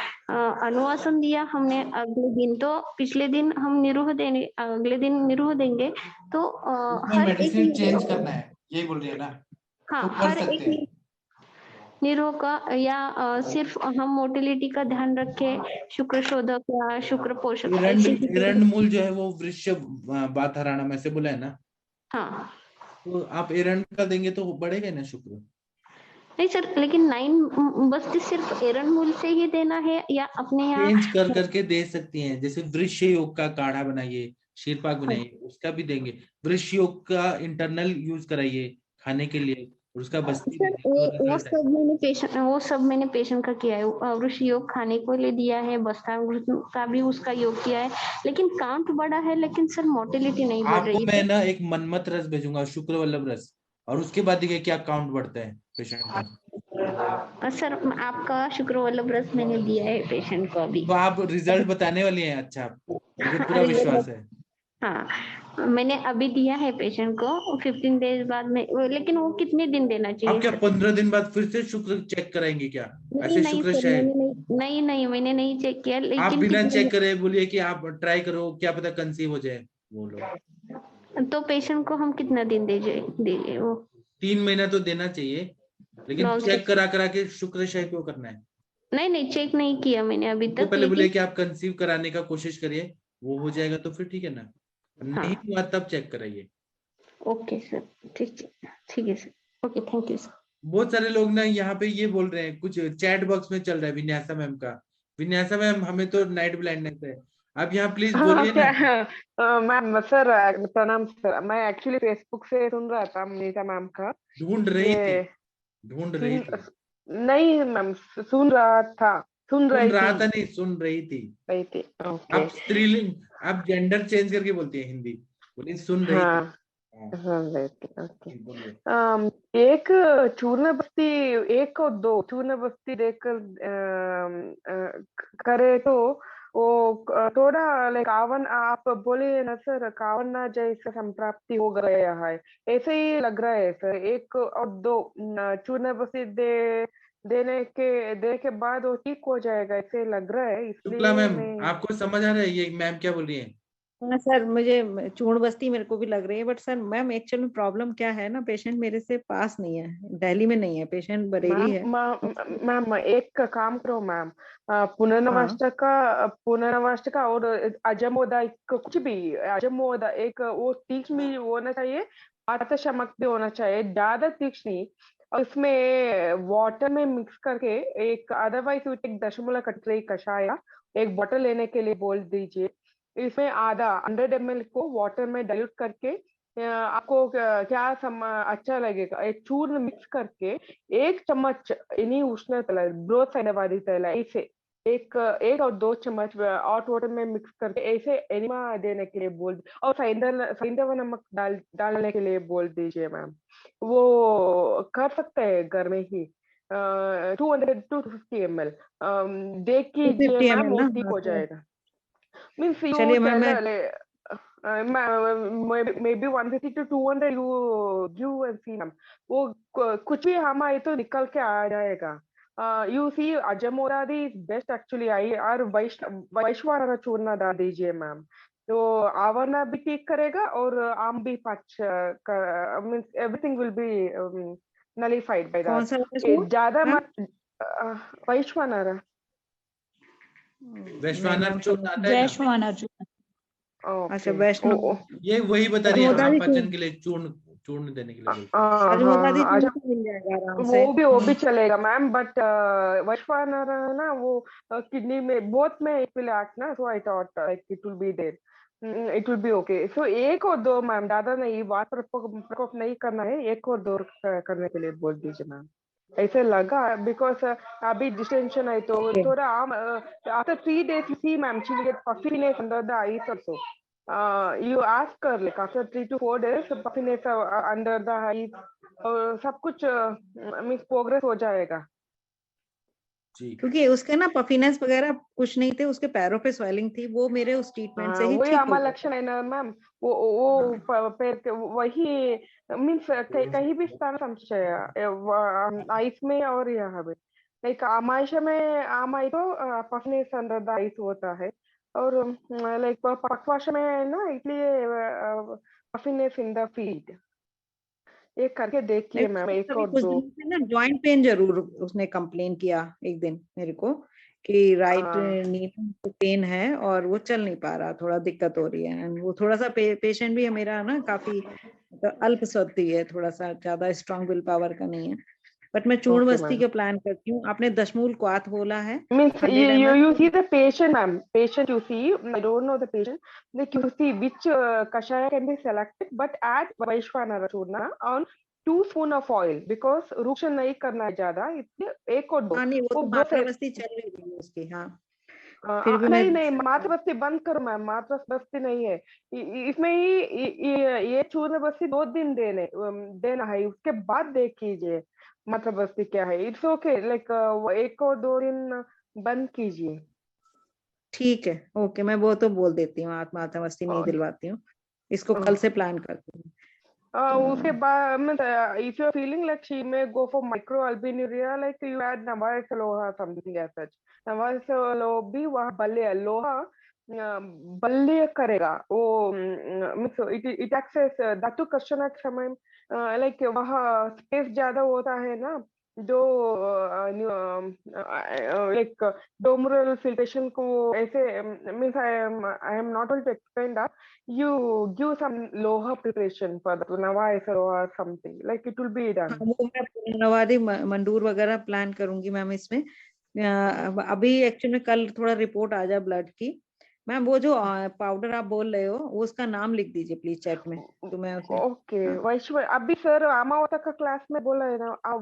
अनुवासन दिया हमने अगले दिन, तो पिछले दिन हम निरोह देने अगले दिन निरोह देंगे, तो हर मेडिसिन चेंज करना है, यही बोल रही है ना? हाँ, तो कर हर सकते हैं। एक निरोह का या सिर्फ हम मोटिलिटी का ध्यान रखें, शुक्र शोधक या शुक्र पोषक ऐसी एरंड मूल जो है वो वृश्चिक बाथराणा में से बोला है ना? हाँ, तो आप एरंड का देंगे तो बढ़ेगा ना शुक्र? नहीं सर, लेकिन 9 बस सिर्फ एरंड मूल से ही देना है या अपने यहाँ चेंज कर करके दे सकती हैं, जैसे वृक्ष योग का काढ़ा बनाइए, शीरपाक बनाइए, उसका भी देंगे। वृक्ष योग का इंटरनल यूज कराइए खाने के लिए, और उसका बस्ती सर वो सब मैंने पेशेंट का किया है, वृक्ष योग खाने को ले दिया है, बस्ता का भी उसका योग किया है, लेकिन काउंट बड़ा है, लेकिन सर मोटिलिटी नहीं बढ़ रही आपको है। मैं ना एक मनमत रस भेजूंगा, शुक्र वल्लभ रस, और उसके बाद देखिए क्या काउंट बढ़ता है पेशेंट का। सर आपका शुक्र वल्लभ रस मैंने दिया है पेशेंट को अभी। तो आप रिजल्ट बताने वाली हैं? अच्छा, मुझे पूरा विश्वास है। हाँ, मैंने अभी दिया है पेशेंट को 15 डेज बाद में, लेकिन वो कितने दिन देना चाहिए? आप क्या 15 दिन बाद फिर से शुक्र चेक कराएंगे क्या? ऐसे नहीं शुक्र सर, शायद नहीं मैंने नहीं चेक किया, आप लेकिन बिना चेक करे बोलिए कि आप ट्राई करो, क्या पता कंसीव हो जाए। बोलो तो पेशेंट को हम कितना दिन दीजिए वो 3 महीना तो देना चाहिए, लेकिन चेक करा के शुक्र शायद क्यों करना है? नहीं चेक नहीं किया मैंने अभी तो तक, पहले बोले कि आप कंसीव कराने का कोशिश करिए, वो हो जाएगा तो फिर ठीक है ना, नहीं हुआ तब चेक कराइए। ओके सर, ठीक है sir, okay, thank you sir. बहुत सारे लोग ना यहाँ पे ये बोल रहे हैं, कुछ चैट बॉक्स में चल रहा है विन्यासा मैम का। विन्यासा मैम, हमें तो नाइट ब्लाइंडनेस है, आप यहाँ प्लीज बोलिए ना। मैम सर प्रणाम सर, मैं एक्चुअली फेसबुक से सुन रहा था नीता मैम का। ढूंढ रही थी नहीं मैम, सुन रहा था। सुन रही थी। आप स्त्रीलिंग, आप जेंडर चेंज करके बोलती है हिंदी, बोलिए सुन रही थी। एक चूर्ण बस्ती, एक और 2 चूर्ण बस्ती देकर करे तो वो थोड़ा लाइक कावन, आप बोले ना सर, कावन जैसा संप्राप्ति हो गया है, ऐसे ही लग रहा है सर। 1 और 2 चूर्ण बस्ती देने के बाद वो ठीक हो जाएगा, ऐसे लग रहा है। शुक्ला मैम, आपको समझ आ रहा है ये मैम क्या बोल रही है? हाँ सर, मुझे चूर्ण बस्ती मेरे को भी लग रही है, बट सर मैम एक्चुअल में प्रॉब्लम क्या है ना, पेशेंट मेरे से पास नहीं है, दिल्ली में नहीं है, पेशेंट बरेली है। मैम एक काम करो मैम, पुनर्नवाष्ट का और अजमोदा, कुछ भी अजमोदा, एक वो तीक्ष्ण भी होना चाहिए, आत्मशमक भी होना चाहिए, ज्यादा तीक्ष्ण नहीं, और इसमें वाटर में मिक्स करके एक, अदरवाइज एक 10 कटोरी कषाय एक बोतल लेने के लिए बोल दीजिए। इसमें आधा 100 ml को वाटर में डाइल्यूट करके आपको क्या अच्छा लगेगा, एक चूर्ण मिक्स करके 1 चम्मच इन्हीं उष्ण तैल, ब्रोथ वाली तैल, ऐसे एक और 2 चम्मच हॉट वाटर में मिक्स करके ऐसे एनिमा देने के लिए बोल, और सैंधव नमक डालने के लिए बोल दीजिए मैम। वो कर सकते हैं घर में ही, 250 ml देख कीजिए मैम, वो ठीक हो जाएगा। Means you चलिए ma'am, maybe 150 to 200 you give and see ma'am, वो कुछ भी हमारे तो निकल के आ जाएगा। You see अजमोदा is best actually, और वैश्वानर चूर्ण डाल दीजिए मैम, तो आवरना भी ठीक करेगा और आम भी पच, means everything will be nullified by that. ज्यादा मत, वैश्वानर अच्छा, वैष्णव, ये वही बता रही है, पाचन के लिए चूर्ण देने के लिए मिल जाएगा आराम से। वो भी चलेगा मैम, बट वैश्वानर ना वो किडनी में बोथ में इट विल एक्ट ना, so I thought like it will be there, it will be okay. So 1 और 2 मैम, ज्यादा नहीं, वात प्रकोप नहीं करना है, 1 और 2 करने के लिए बोल दीजिए मैम, ऐसे लगा, बिकॉज अभी डिस्टेंशन है तो थोड़ा after 3 days you see ma'am she will get puffiness under the eyes also. You ask her like after 3 to 4 days puffiness under the eyes, सब कुछ मीन्स प्रोग्रेस हो जाएगा। क्योंकि उसके ना पफिनेस वगैरह कुछ नहीं थे, उसके पैरों पे स्वेलिंग थी, वो मेरे उस ट्रीटमेंट से ही वही ठीक हो हमारा गया लक्षण है ना मैम, वो पैर के वही मीन्स कहीं भी स्थान संशय आइस में और यहाँ पे लाइक आमाशय में आमाई तो पफिनेस अंडर द आइस होता है, और लाइक पक्वाश में है ना, इसलिए पफिनेस इन द फीट। ये करके देखिए मैम, एक और कुछ दो। दिनों से ना जॉइंट पेन जरूर उसने कंप्लेन किया एक दिन मेरे को कि राइट नी में पेन है और वो चल नहीं पा रहा, थोड़ा दिक्कत हो रही है। वो थोड़ा सा पेशेंट भी है मेरा ना, काफी अल्प शक्ति है, थोड़ा सा ज्यादा स्ट्रांग विल पावर का नहीं है। बट मैं चूर्ण Okay, बस्ती ma'am. का प्लान करती हूँ। आपने दशमूल क्वाथ बोला है, Means 100 ml। you see the patient, ma'am. Patient you see, I don't know the patient. Like you see which kashaya can be selected, but add Vaishwanara Churna on 2 spoon of oil because रुक्षण नहीं करना है ज्यादा, इसलिए 1 और 2 हाँ नहीं, वो तो दो मात्रा से बस्ती चल रही थी उसकी। हाँ फिर भी नहीं मैं नहीं, मात्र बस्ती बंद करो मैम, मात्र बस्ती नहीं है इसमें ही। ये चूर्ण बस्ती 2 दिन देना है, उसके बाद देख कीजिए मात्र बस्ती क्या है। इट्स ओके, लाइक 1 और 2 दिन बंद कीजिए। ठीक है, ओके, मैं वो तो बोल देती हूँ, मात्रा बस्ती नहीं दिलवाती हूँ, इसको कल से प्लान करती हूँ। उसके बाद if you're feeling like she may go for microalbuminuria, like you add Navarisaloha something as such. Navarisaloha भी वहाँ बल्य लोहा बल्य करेगा वो, मीन्स इट एक्सेस धातु कर्षण के समय लाइक वहाँ स्पेस ज्यादा होता है ना, जो लाइक डोमरल फिल्ट्रेशन को ऐसे means I am not able to explain that. You give some loha preparation for the Navaisa or something, like it will be done. वो मैं नवादी मंडूर वगैरह प्लान करूंगी मैम इसमें। अभी एक्चुअली कल थोड़ा रिपोर्ट आ जाए ब्लड की। मैम वो जो पाउडर आप बोल रहे हो उसका नाम लिख दीजिए प्लीज चैट में, तो मैं उसे। ओके वैश्वान, अभी सर अमावता का क्लास में बोला है ना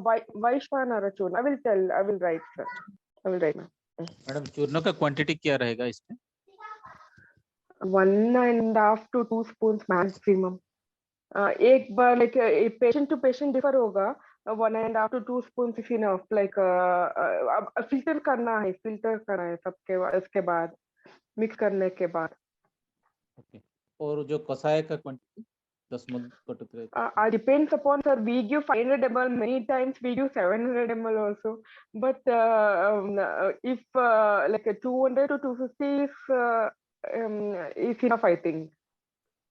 वैश्वानर चूर्ण। I will write sir, I will write madam चूर्णों का क्वांटिटी क्या रहेगा इसमें? 1.5 to 2 spoons maximum। एक बार like patient to patient differ होगा, 1.5 to 2 spoons is enough. Like filter करना है सबके बाद, इसके बाद मिक्स करने के बाद। ओके, और जो कसाय का quantity 10 ml depends upon sir, we give 500 ml, many times we give 700 ml also, but if like 200 to 250 is enough I think।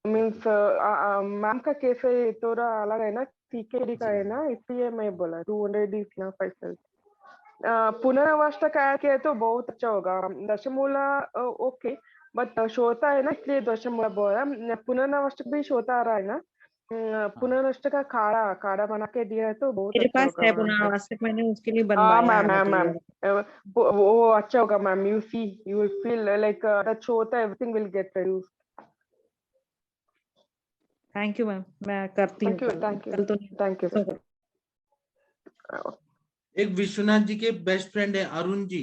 Means ma'am का केस है थोड़ा अलग है ना, सीकेडी का है ना, इसलिए मैं बोला 200 इज इनफ आई फेल्ट। पुनर्वाष्ट का ऐड किया तो बहुत अच्छा होगा। दशमूला ओके, बट शोता है ना, इसलिए दशमूला बोला। पुनर्वाष्ट भी शोता आ रहा है ना, पुनर्वाष्ट का काढ़ा बना के दिया है तो बहुत मेरे अच्छा पास है होगा। पुनर्वाष्ट, मैंने उसके लिए हाँ बनवाया मैम, है मैम वो अच्छा होगा ma'am. You see, you will feel like that शोता everything will get reduce. Thank you ma'am, मैं करती हूँ कल तो। Thank you. एक विश्वनाथ जी के बेस्ट फ्रेंड है अरुण जी,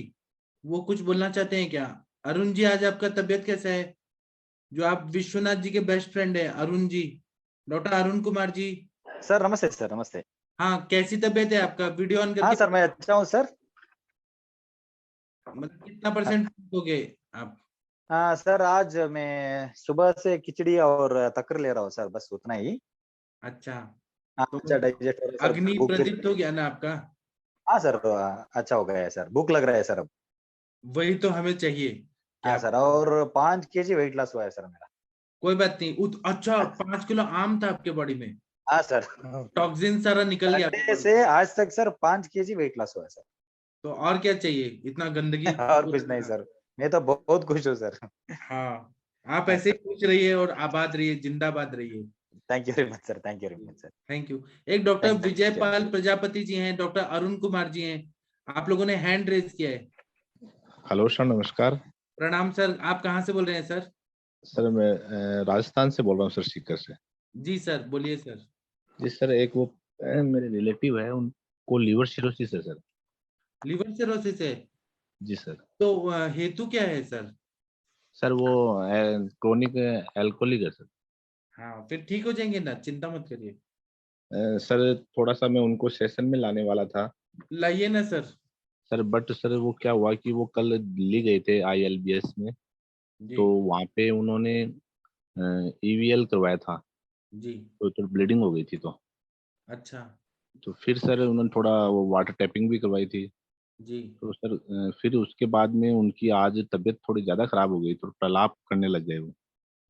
वो कुछ बोलना चाहते हैं क्या? अरुण जी आज आपका तबीयत कैसा है? जो आप विश्वनाथ जी के बेस्ट फ्रेंड है अरुण जी, डॉक्टर अरुण कुमार जी। सर नमस्ते, सर नमस्ते। हाँ, कैसी तबीयत है आपका? वीडियो ऑन करके। हाँ सर मैं अच्छा हूँ सर। मतलब कितना परसेंट हो गए आप? हाँ सर, आज मैं सुबह से खिचड़ी और तकर ले रहा हूँ सर, बस उतना ही। अच्छा, तो अच्छा डाइजेस्ट हो रहा है सर। अग्नि भूख प्रदीप्त हो गया ना आपका? हाँ सर, अच्छा हो गया है सर, भूख लग रहा है सर अब। वही तो हमें चाहिए। हाँ सर, और 5 kg वेट लॉस हुआ है सर मेरा। कोई बात नहीं। अच्छा, 5 किलो आम था आपके बॉडी में? हाँ सर, टॉक्सिन सारा निकल गया संडे से आज तक सर 5 kg वेट लॉस हुआ है सर। तो और क्या चाहिए? इतना गंदगी और कुछ नहीं सर, मैं तो बहुत खुश हूँ सर। हाँ, आप ऐसे ही खुश रहिए और आबाद रहिए, जिंदाबाद रहिए। Thank you very much sir, thank you very much sir. Thank you. एक डॉक्टर विजय पाल प्रजापति जी हैं, डॉक्टर अरुण कुमार जी हैं, आप लोगों ने हैंड रेज किया है। हेलो सर, नमस्कार। प्रणाम सर, आप कहाँ से बोल रहे हैं सर? सर मैं राजस्थान से बोल रहा हूँ सर, सीकर से। जी सर, बोलिए सर। जी सर, एक वो मेरे रिलेटिव है, उनको लीवर सिरोसिस है सर। लीवर सिरोसिस है? जी सर। तो हेतु क्या है सर? सर वो क्रोनिक एल्कोहलिक है सर। हाँ, फिर ठीक हो जाएंगे ना, चिंता मत करिए। सर थोड़ा सा मैं उनको सेशन में लाने वाला था। लाइए ना सर। सर बट सर वो क्या हुआ कि वो कल दिल्ली गए थे ILBS में, जी तो वहाँ पे उन्होंने EVL करवाया था, जी तो ब्लीडिंग हो गई थी, अच्छा तो फिर सर उन्होंने थोड़ा वो वाटर टैपिंग भी करवाई थी। जी तो सर फिर उसके बाद में उनकी आज तबीयत थोड़ी ज्यादा खराब हो गई, तो प्रलाप करने लग गए वो।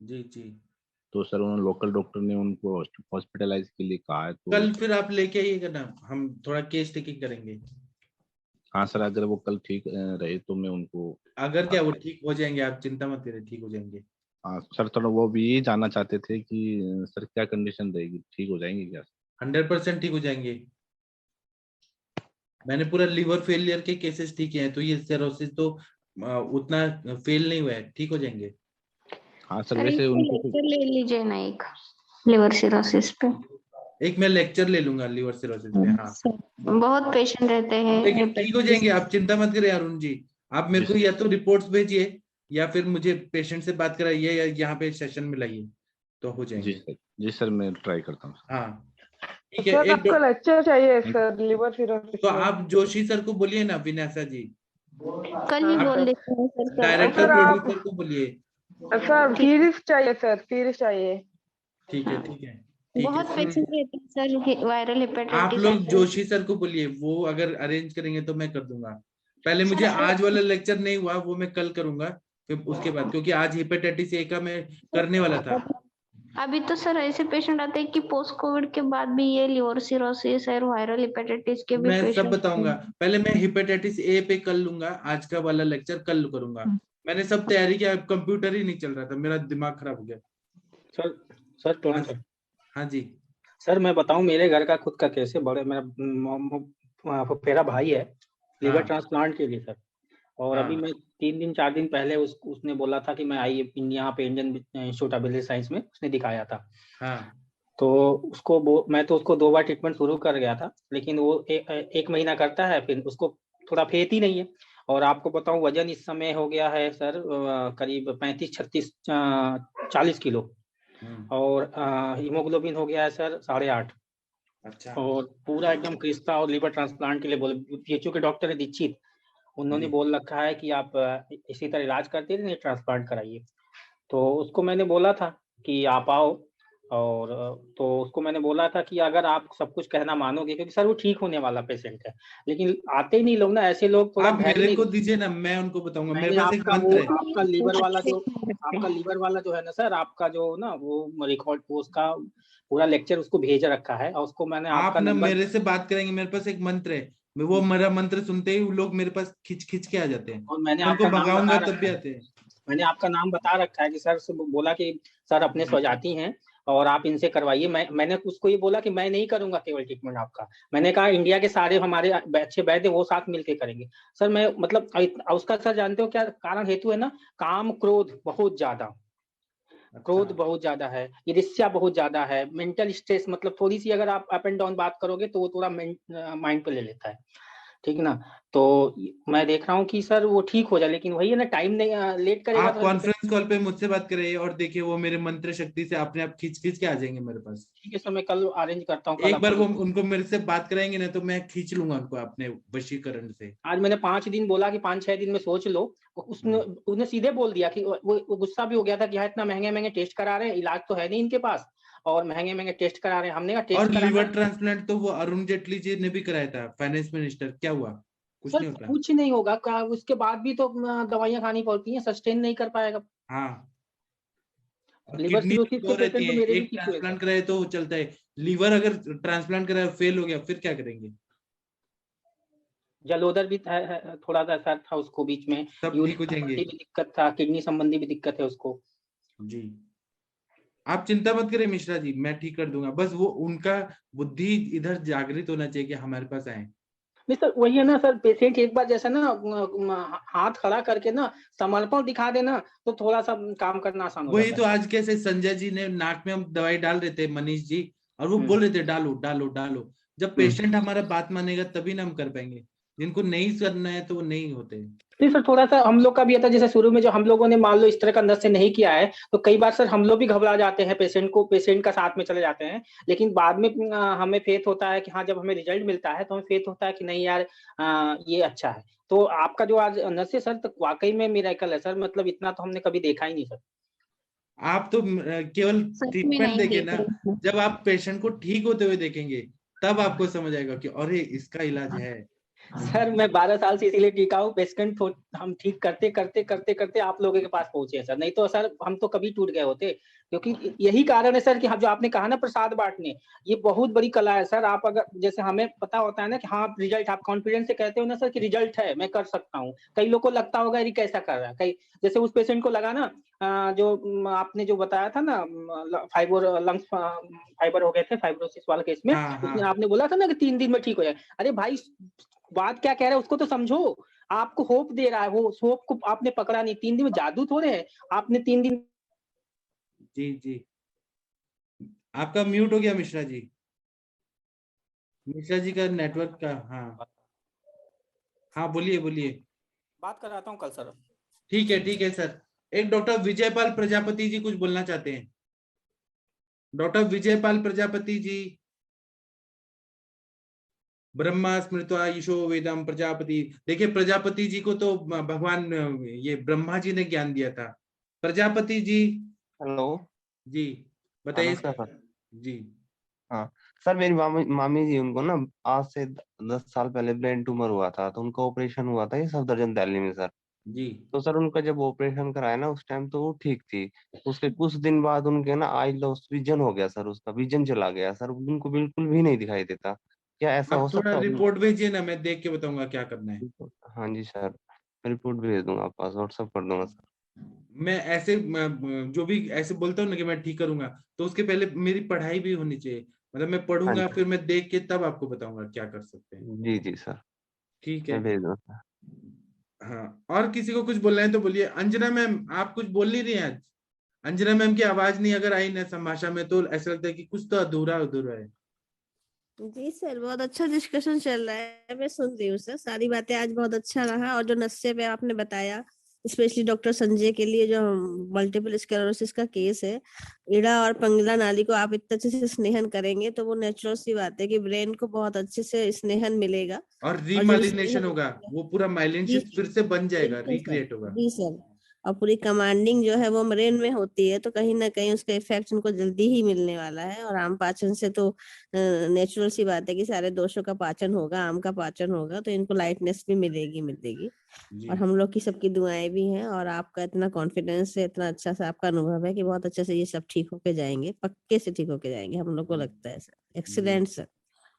जी जी तो सर उन्होंने लोकल डॉक्टर ने उनको हॉस्पिटलाइज के लिए कहा है, तो कल फिर आप लेके आइएगा ना, हम थोड़ा केस टेकिंग करेंगे। हाँ सर, अगर वो कल ठीक रहे तो मैं उनको, अगर क्या वो ठीक हो जाएंगे, आप चिंता मत करिए, ठीक हो जाएंगे। हाँ सर, थोड़ा वो भी ये जानना चाहते थे कि सर क्या कंडीशन रहेगी, ठीक हो जाएंगे क्या? 100% ठीक हो जाएंगे। मैंने पूरा लीवर फेलियर के केसेस ठीक किए हैं, तो ये सिरोसिस तो उतना फेल नहीं हुआ है, ठीक हो जाएंगे। हाँ सर, सर वैसे इसका उनको लेक्चर ले लीजिए ना एक, लिवर सिरोसिस पे। एक मैं लेक्चर ले लूंगा लीवर सिरोसिस पे। हाँ बहुत पेशेंट रहते हैं लेकिन ठीक हो जाएंगे, आप चिंता मत करिए अरुण जी। आप मेरे को या तो रिपोर्ट्स भेजिए या फिर मुझे पेशेंट से बात कराइए या यहाँ पे सेशन में लाइए, तो हो जाएंगे। जी सर, मैं ट्राई करता हूँ। हाँ ठीक है। सर एक आपका लेक्चर चाहिए सर लिवर सिरोसिस तो में। आप जोशी सर को बोलिए ना, विनाशा जी, कल ही बोल देते हैं सर। डायरेक्टर सर आप प्रोड्यूसर को बोलिए। सर सीरीज चाहिए सर, सीरीज चाहिए। ठीक है ठीक है ठीक बहुत है। पेशेंट रहते हैं सर वायरल आप हेपेटाइटिस। लोग जोशी सर को बोलिए, वो अगर अरेंज करेंगे तो मैं कर दूंगा। पहले मुझे आज वाला लेक्चर नहीं हुआ, वो मैं कल करूंगा, फिर उसके बाद, क्योंकि आज हेपेटाइटिस ए का मैं करने वाला था। अभी तो सर ऐसे पेशेंट आते हैं कि पोस्ट कोविड के बाद भी ये लिवर सिरोसिस और वायरल हेपेटाइटिस के भी मैं सब पेशेंट। बताऊंगा। पहले मैं हेपेटाइटिस ए पे कर लूंगा, आज का वाला लेक्चर कल करूंगा। मैंने सब तैयारी किया, कंप्यूटर ही नहीं चल रहा था, मेरा दिमाग खराब हो गया। Sir tone sir. हाँ जी सर मैं बताऊं, मेरे घर का खुद का केस है, बड़े मेरा भाई है लिवर हाँ। ट्रांसप्लांट के लिए सर। और अभी मैं 3-4 दिन पहले उसने बोला था कि मैं यहाँ पे Indian institute of basic science में उसने दिखाया था। हाँ। तो मैं तो उसको 2 बार ट्रीटमेंट शुरू कर गया था, लेकिन वो एक महीना करता है, फिर उसको थोड़ा फेत ही नहीं है। और आपको बताऊं, वजन इस समय हो गया है सर करीब 35-36-40 किलो, और हीमोग्लोबिन हो गया है सर 8.5। अच्छा। और पूरा एकदम क्रिस्टा, और लिवर ट्रांसप्लांट के लिए बोले, PHU के डॉक्टर है दीक्षित, उन्होंने बोल रखा है कि आप इसी तरह इलाज करते रहिए, ट्रांसप्लांट कराइए। तो उसको मैंने बोला था कि आप आओ, और तो उसको मैंने बोला था कि अगर आप सब कुछ कहना मानोगे, क्योंकि सर वो ठीक होने वाला पेशेंट है, लेकिन आते ही नहीं लोग ना, ऐसे लोग थोड़ा आप मेरे को दीजिए ना, मैं उनको बताऊंगा। मेरे पास एक मंत्र है। आपका लीवर वाला जो है ना सर, आपका जो ना वो रिकॉर्ड, उसका पूरा लेक्चर उसको भेज रखा है, और उसको मैंने आप आपका ना नंबर, मेरे से बात करेंगे, मेरे पास एक मंत्र है, वो मेरा मंत्र सुनते ही लोग मेरे पास खिंच के आ जाते हैं, और मैंने उनको आपका नाम भगाऊंगा बता तब भी रखा आते हैं। मैंने आपका नाम बता रखा है कि सर से बोला कि सर अपने स्वजाती हैं और आप इनसे करवाइए। मैंने उसको ये बोला कि मैं नहीं करूंगा केवल ट्रीटमेंट आपका, मैंने कहा इंडिया के सारे हमारे अच्छे वैद्य वो साथ मिलके करेंगे। सर मैं मतलब उसका सर जानते हो क्या कारण हेतु है ना, काम क्रोध बहुत ज्यादा, क्रोध बहुत ज्यादा है, ईर्ष्या बहुत ज्यादा है, मेंटल स्ट्रेस, मतलब थोड़ी सी अगर आप अप एंड डाउन बात करोगे तो वो थोड़ा माइंड पे ले लेता है, ठीक ना। तो मैं देख रहा हूँ कि सर वो ठीक हो जाए, लेकिन वही है ना, टाइम नहीं लेट करेगा आप तो कॉन्फ्रेंस कॉल पे मुझसे बात करिए, और देखिए वो मेरे मंत्र शक्ति से अपने आप खींच के आ जाएंगे मेरे पास। ठीक है सर, मैं कल अरेंज करता हूँ। एक बार वो उनको मेरे से बात कराएंगे ना, तो मैं खींच लूंगा उनको अपने वशीकरण से। आज मैंने 5 दिन बोला कि 5-6 दिन में सोच लो, उसने सीधे बोल दिया कि वो गुस्सा भी हो गया था कि इतना महंगे टेस्ट करा रहे हैं, इलाज तो है नहीं इनके पास, और महंगे टेस्ट करा रहे हैं। हमने कहा टेस्ट और लीवर ट्रांसप्लांट तो वो अरुण जेटली जी ने भी कराया था, फाइनेंस मिनिस्टर। क्या हुआ? कुछ नहीं होगा, उसके बाद भी तो दवाइयां खानी पड़ती हैं, सस्टेन नहीं कर पाएगा। हाँ, लिवर सिरोसिस के पेशेंट तो मेरे भी एक ट्रांसप्लांट कराए तो चलता है, लीवर अगर ट्रांसप्लांट कराया फेल हो गया, फिर क्या करेंगे? जलोदर भी थोड़ा सा असर था उसको बीच में, ठीक हो जाएंगे। भी दिक्कत था, किडनी संबंधी भी दिक्कत है उसको। जी आप चिंता मत करें मिश्रा जी, मैं ठीक कर दूंगा। बस वो उनका बुद्धि इधर जागृत होना चाहिए कि हमारे पास आए। नहीं सर, वही है ना सर, पेशेंट एक बार जैसा ना हाथ खड़ा करके ना समर्पण दिखा देना, तो थोड़ा सा काम करना आसान हो वही जाता तो आज कैसे संजय जी ने नाक में हम दवाई डाल रहे थे, मनीष जी, और वो बोल रहे थे डालो डालो डालो। जब पेशेंट हमारा बात मानेगा तभी ना हम कर पाएंगे। जिनको नहीं करना है तो वो नहीं होते। नहीं सर, थोड़ा सा हम लोग का भी ये था, जैसे शुरू में जो हम लोगों ने मान लो इस तरह का अंदर से नहीं किया है, तो कई बार सर हम लोग भी घबरा जाते हैं, पेशेंट का साथ में चले जाते हैं, लेकिन बाद में हमें फेथ होता है कि हाँ, जब हमें रिजल्ट मिलता है तो हमें फेथ होता है कि नहीं यार ये अच्छा है। तो आपका जो आज नर्स है सर, तो वाकई में मिरेकल है सर, मतलब इतना तो हमने कभी देखा ही नहीं सर। आप तो केवल ट्रीटमेंट देखे ना, जब आप पेशेंट को ठीक होते हुए देखेंगे तब आपको समझ आएगा कि अरे इसका इलाज है। सर मैं 12 साल से इसीलिए टीका हूँ, पेशेंट हम ठीक करते करते करते करते आप लोगों के पास पहुंचे हैं सर, नहीं तो सर हम तो कभी टूट गए होते। क्योंकि यही कारण है सर कि जो आपने कहा ना प्रसाद बांटने, ये बहुत बड़ी कला है सर। आप अगर जैसे हमें पता होता है ना कि हाँ रिजल्ट, आप कॉन्फिडेंस से कहते हो ना सर कि रिजल्ट है, मैं कर सकता हूँ। कई लोग को लगता होगा ये कैसा कर रहा है, कई जैसे उस पेशेंट को लगा ना जो आपने जो बताया था ना लंग्स फाइबर हो गए थे फाइब्रोसिस वाले केस में, उसमें आपने बोला था ना कि 3 दिन में ठीक हो जाए। अरे भाई बात क्या कह रहा है उसको तो समझो, आपको होप दे रहा है, वो होप को आपने पकड़ा नहीं। 3 दिन में जादू थोड़े है, आपने 3 दिन। जी जी, आपका म्यूट हो गया मिश्रा जी। मिश्रा जी का नेटवर्क का, हाँ हाँ बोलिए बोलिए। बात कराता हूँ कल सर। ठीक है सर। एक डॉक्टर विजयपाल प्रजापति जी कुछ बोलना चाहते हैं। डॉक्टर विजयपाल प्रजापति जी। ब्रह्मा स्मृत्वा ईशो वेदम प्रजापति। देखिए प्रजापति जी को तो भगवान ये ब्रह्मा जी ने ज्ञान दिया था। प्रजापति जी। हेलो जी बताइए सर। जी। हाँ सर, मेरी मामी जी, उनको ना आज से 10 साल पहले ब्रेन ट्यूमर हुआ था, तो उनका ऑपरेशन हुआ था ये सफदरजंग दिल्ली में सर। जी। तो सर उनका जब ऑपरेशन कराया ना उस टाइम तो वो ठीक थी। उसके कुछ दिन बाद उनके ना आई लॉस विजन हो गया सर, उसका विजन चला गया सर, उनको बिल्कुल भी नहीं दिखाई देता। क्या ऐसा हो आप थोड़ा सकता है? रिपोर्ट भेजिए ना, मैं देख के बताऊंगा क्या करना है। हाँ जी सर, मैं रिपोर्ट भेज दूंगा, आप पास व्हाट्सएप कर दूंगा सर। मैं ऐसे जो भी ऐसे बोलता हूँ ना कि मैं ठीक करूंगा, तो उसके पहले मेरी पढ़ाई भी होनी चाहिए। मतलब मैं पढ़ूंगा फिर मैं देख के तब आपको बताऊंगा क्या कर सकते हैं। जी जी सर, ठीक है, मैं भेज दूंगा। हाँ। और किसी को कुछ बोलना है तो बोलिए। अंजना मैम आप कुछ बोल नहीं रही हैं आज। अंजना मैम की आवाज नहीं अगर आई ना संभाषा में तो ऐसा लगता है कि कुछ तो अधूरा अधूरा है। जी सर, बहुत अच्छा डिस्कशन चल रहा है, मैं सुन रही हूँ सर, सारी बातें आज बहुत अच्छा रहा। और जो नस्से पे आपने बताया, स्पेशली डॉक्टर संजय के लिए, जो मल्टीपल स्क्लेरोसिस का केस है, इड़ा और पिंगला नाली को आप इतने अच्छे से स्नेहन करेंगे तो वो नेचुरल सी बात है कि ब्रेन को बहुत अच्छे से स्नेहन मिलेगा और रीमाइलिनेशन होगा, वो पूरा माइलिनेशन फिर से बन जाएगा, रिक्रिएट होगा। जी सर, और पूरी कमांडिंग जो है वो ब्रेन में होती है, तो कहीं ना कहीं उसका इफेक्ट उनको जल्दी ही मिलने वाला है। और आम पाचन से तो नेचुरल सी बात है कि सारे दोषों का पाचन होगा, आम का पाचन होगा, तो इनको लाइटनेस भी मिलेगी। और हम लोग की सबकी दुआएं भी हैं, और आपका इतना कॉन्फिडेंस है, इतना अच्छा सा आपका अनुभव है कि बहुत अच्छे से ये सब ठीक होके जाएंगे, पक्के से ठीक होके जाएंगे, हम लोग को लगता है sir. Excellent sir,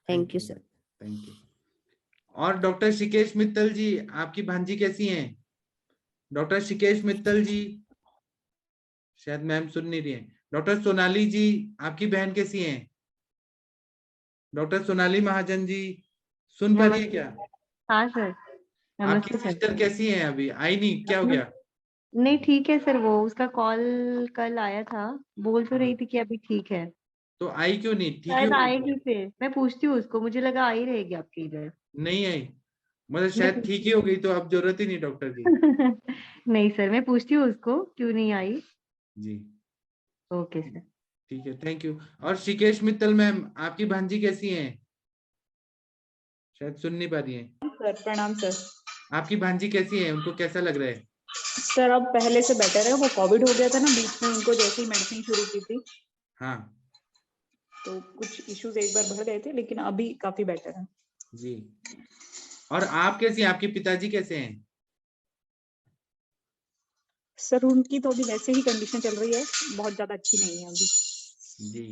thank you sir. Thank you. और डॉक्टर शिकेश मित्तल जी, आपकी भांजी कैसी हैं? डॉक्टर शिकेश मित्तल जी, शायद मैम सुन नहीं रही हैं। डॉक्टर सोनाली जी, आपकी बहन कैसी हैं? डॉक्टर सोनाली महाजन जी, सुन पा रही है क्या? हाँ सर, आपकी नमस्ते सिस्टर सर। कैसी हैं? अभी आई नहीं, क्या हो गया? नहीं ठीक है सर, वो उसका कॉल कल आया था, बोल तो रही थी कि अभी ठीक है। तो आई क्यों नहीं? ठीक ही शायद होगी। आएगी फिर, मैं पूछती हूँ उसको, मुझे लगा आई रहेगी आपकी इधर। नहीं आई, मतलब शायद ठीक ही हो गई तो अब जरूरत ही नहीं डॉक्टर की। नहीं सर, मैं पूछती हूँ उसको क्यों नहीं आई। जी ओके सर। ठीक है, थैंक यू। और शिकेश मित्तल मैम, आपकी भांजी कैसी हैं? शायद सुन नहीं पा रही हैं। सर प्रणाम सर। आपकी भांजी कैसी है? उनको कैसा लग रहा है? सर अब पहले से बेटर है, वो कोविड हो गया था ना बीच में, उनको जैसे ही मेडिसिन शुरू की थी हाँ, तो कुछ इश्यूज एक बार बढ़ गए थे, लेकिन अभी काफी बेटर है जी। और आप कैसी हैं? आपके पिताजी कैसे हैं? सर उनकी तो अभी वैसे ही कंडीशन चल रही है, बहुत ज्यादा अच्छी नहीं है अभी। जी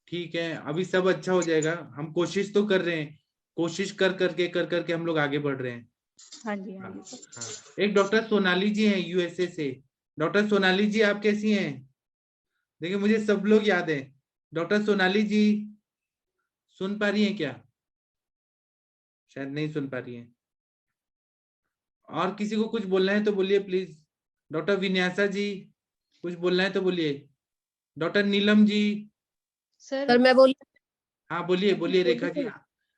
ठीक है, अभी सब अच्छा हो जाएगा। हम कोशिश तो कर रहे हैं, कोशिश कर करके हम लोग आगे बढ़ रहे हैं। हाँ जी हाँ जी सर। हाँ। एक डॉक्टर सोनाली जी हैं यूएसए से। डॉक्टर सोनाली जी आप कैसी हैं? देखिए मुझे सब लोग याद है। डॉक्टर सोनाली जी सुन पा रही हैं क्या? शायद नहीं सुन पा रही हैं। और किसी को कुछ बोलना है तो बोलिए प्लीज। डॉक्टर विन्यासा जी कुछ बोलना है तो बोलिए। डॉक्टर नीलम जी। सर मैं बोल हाँ बोलिए बोलिए रेखा जी,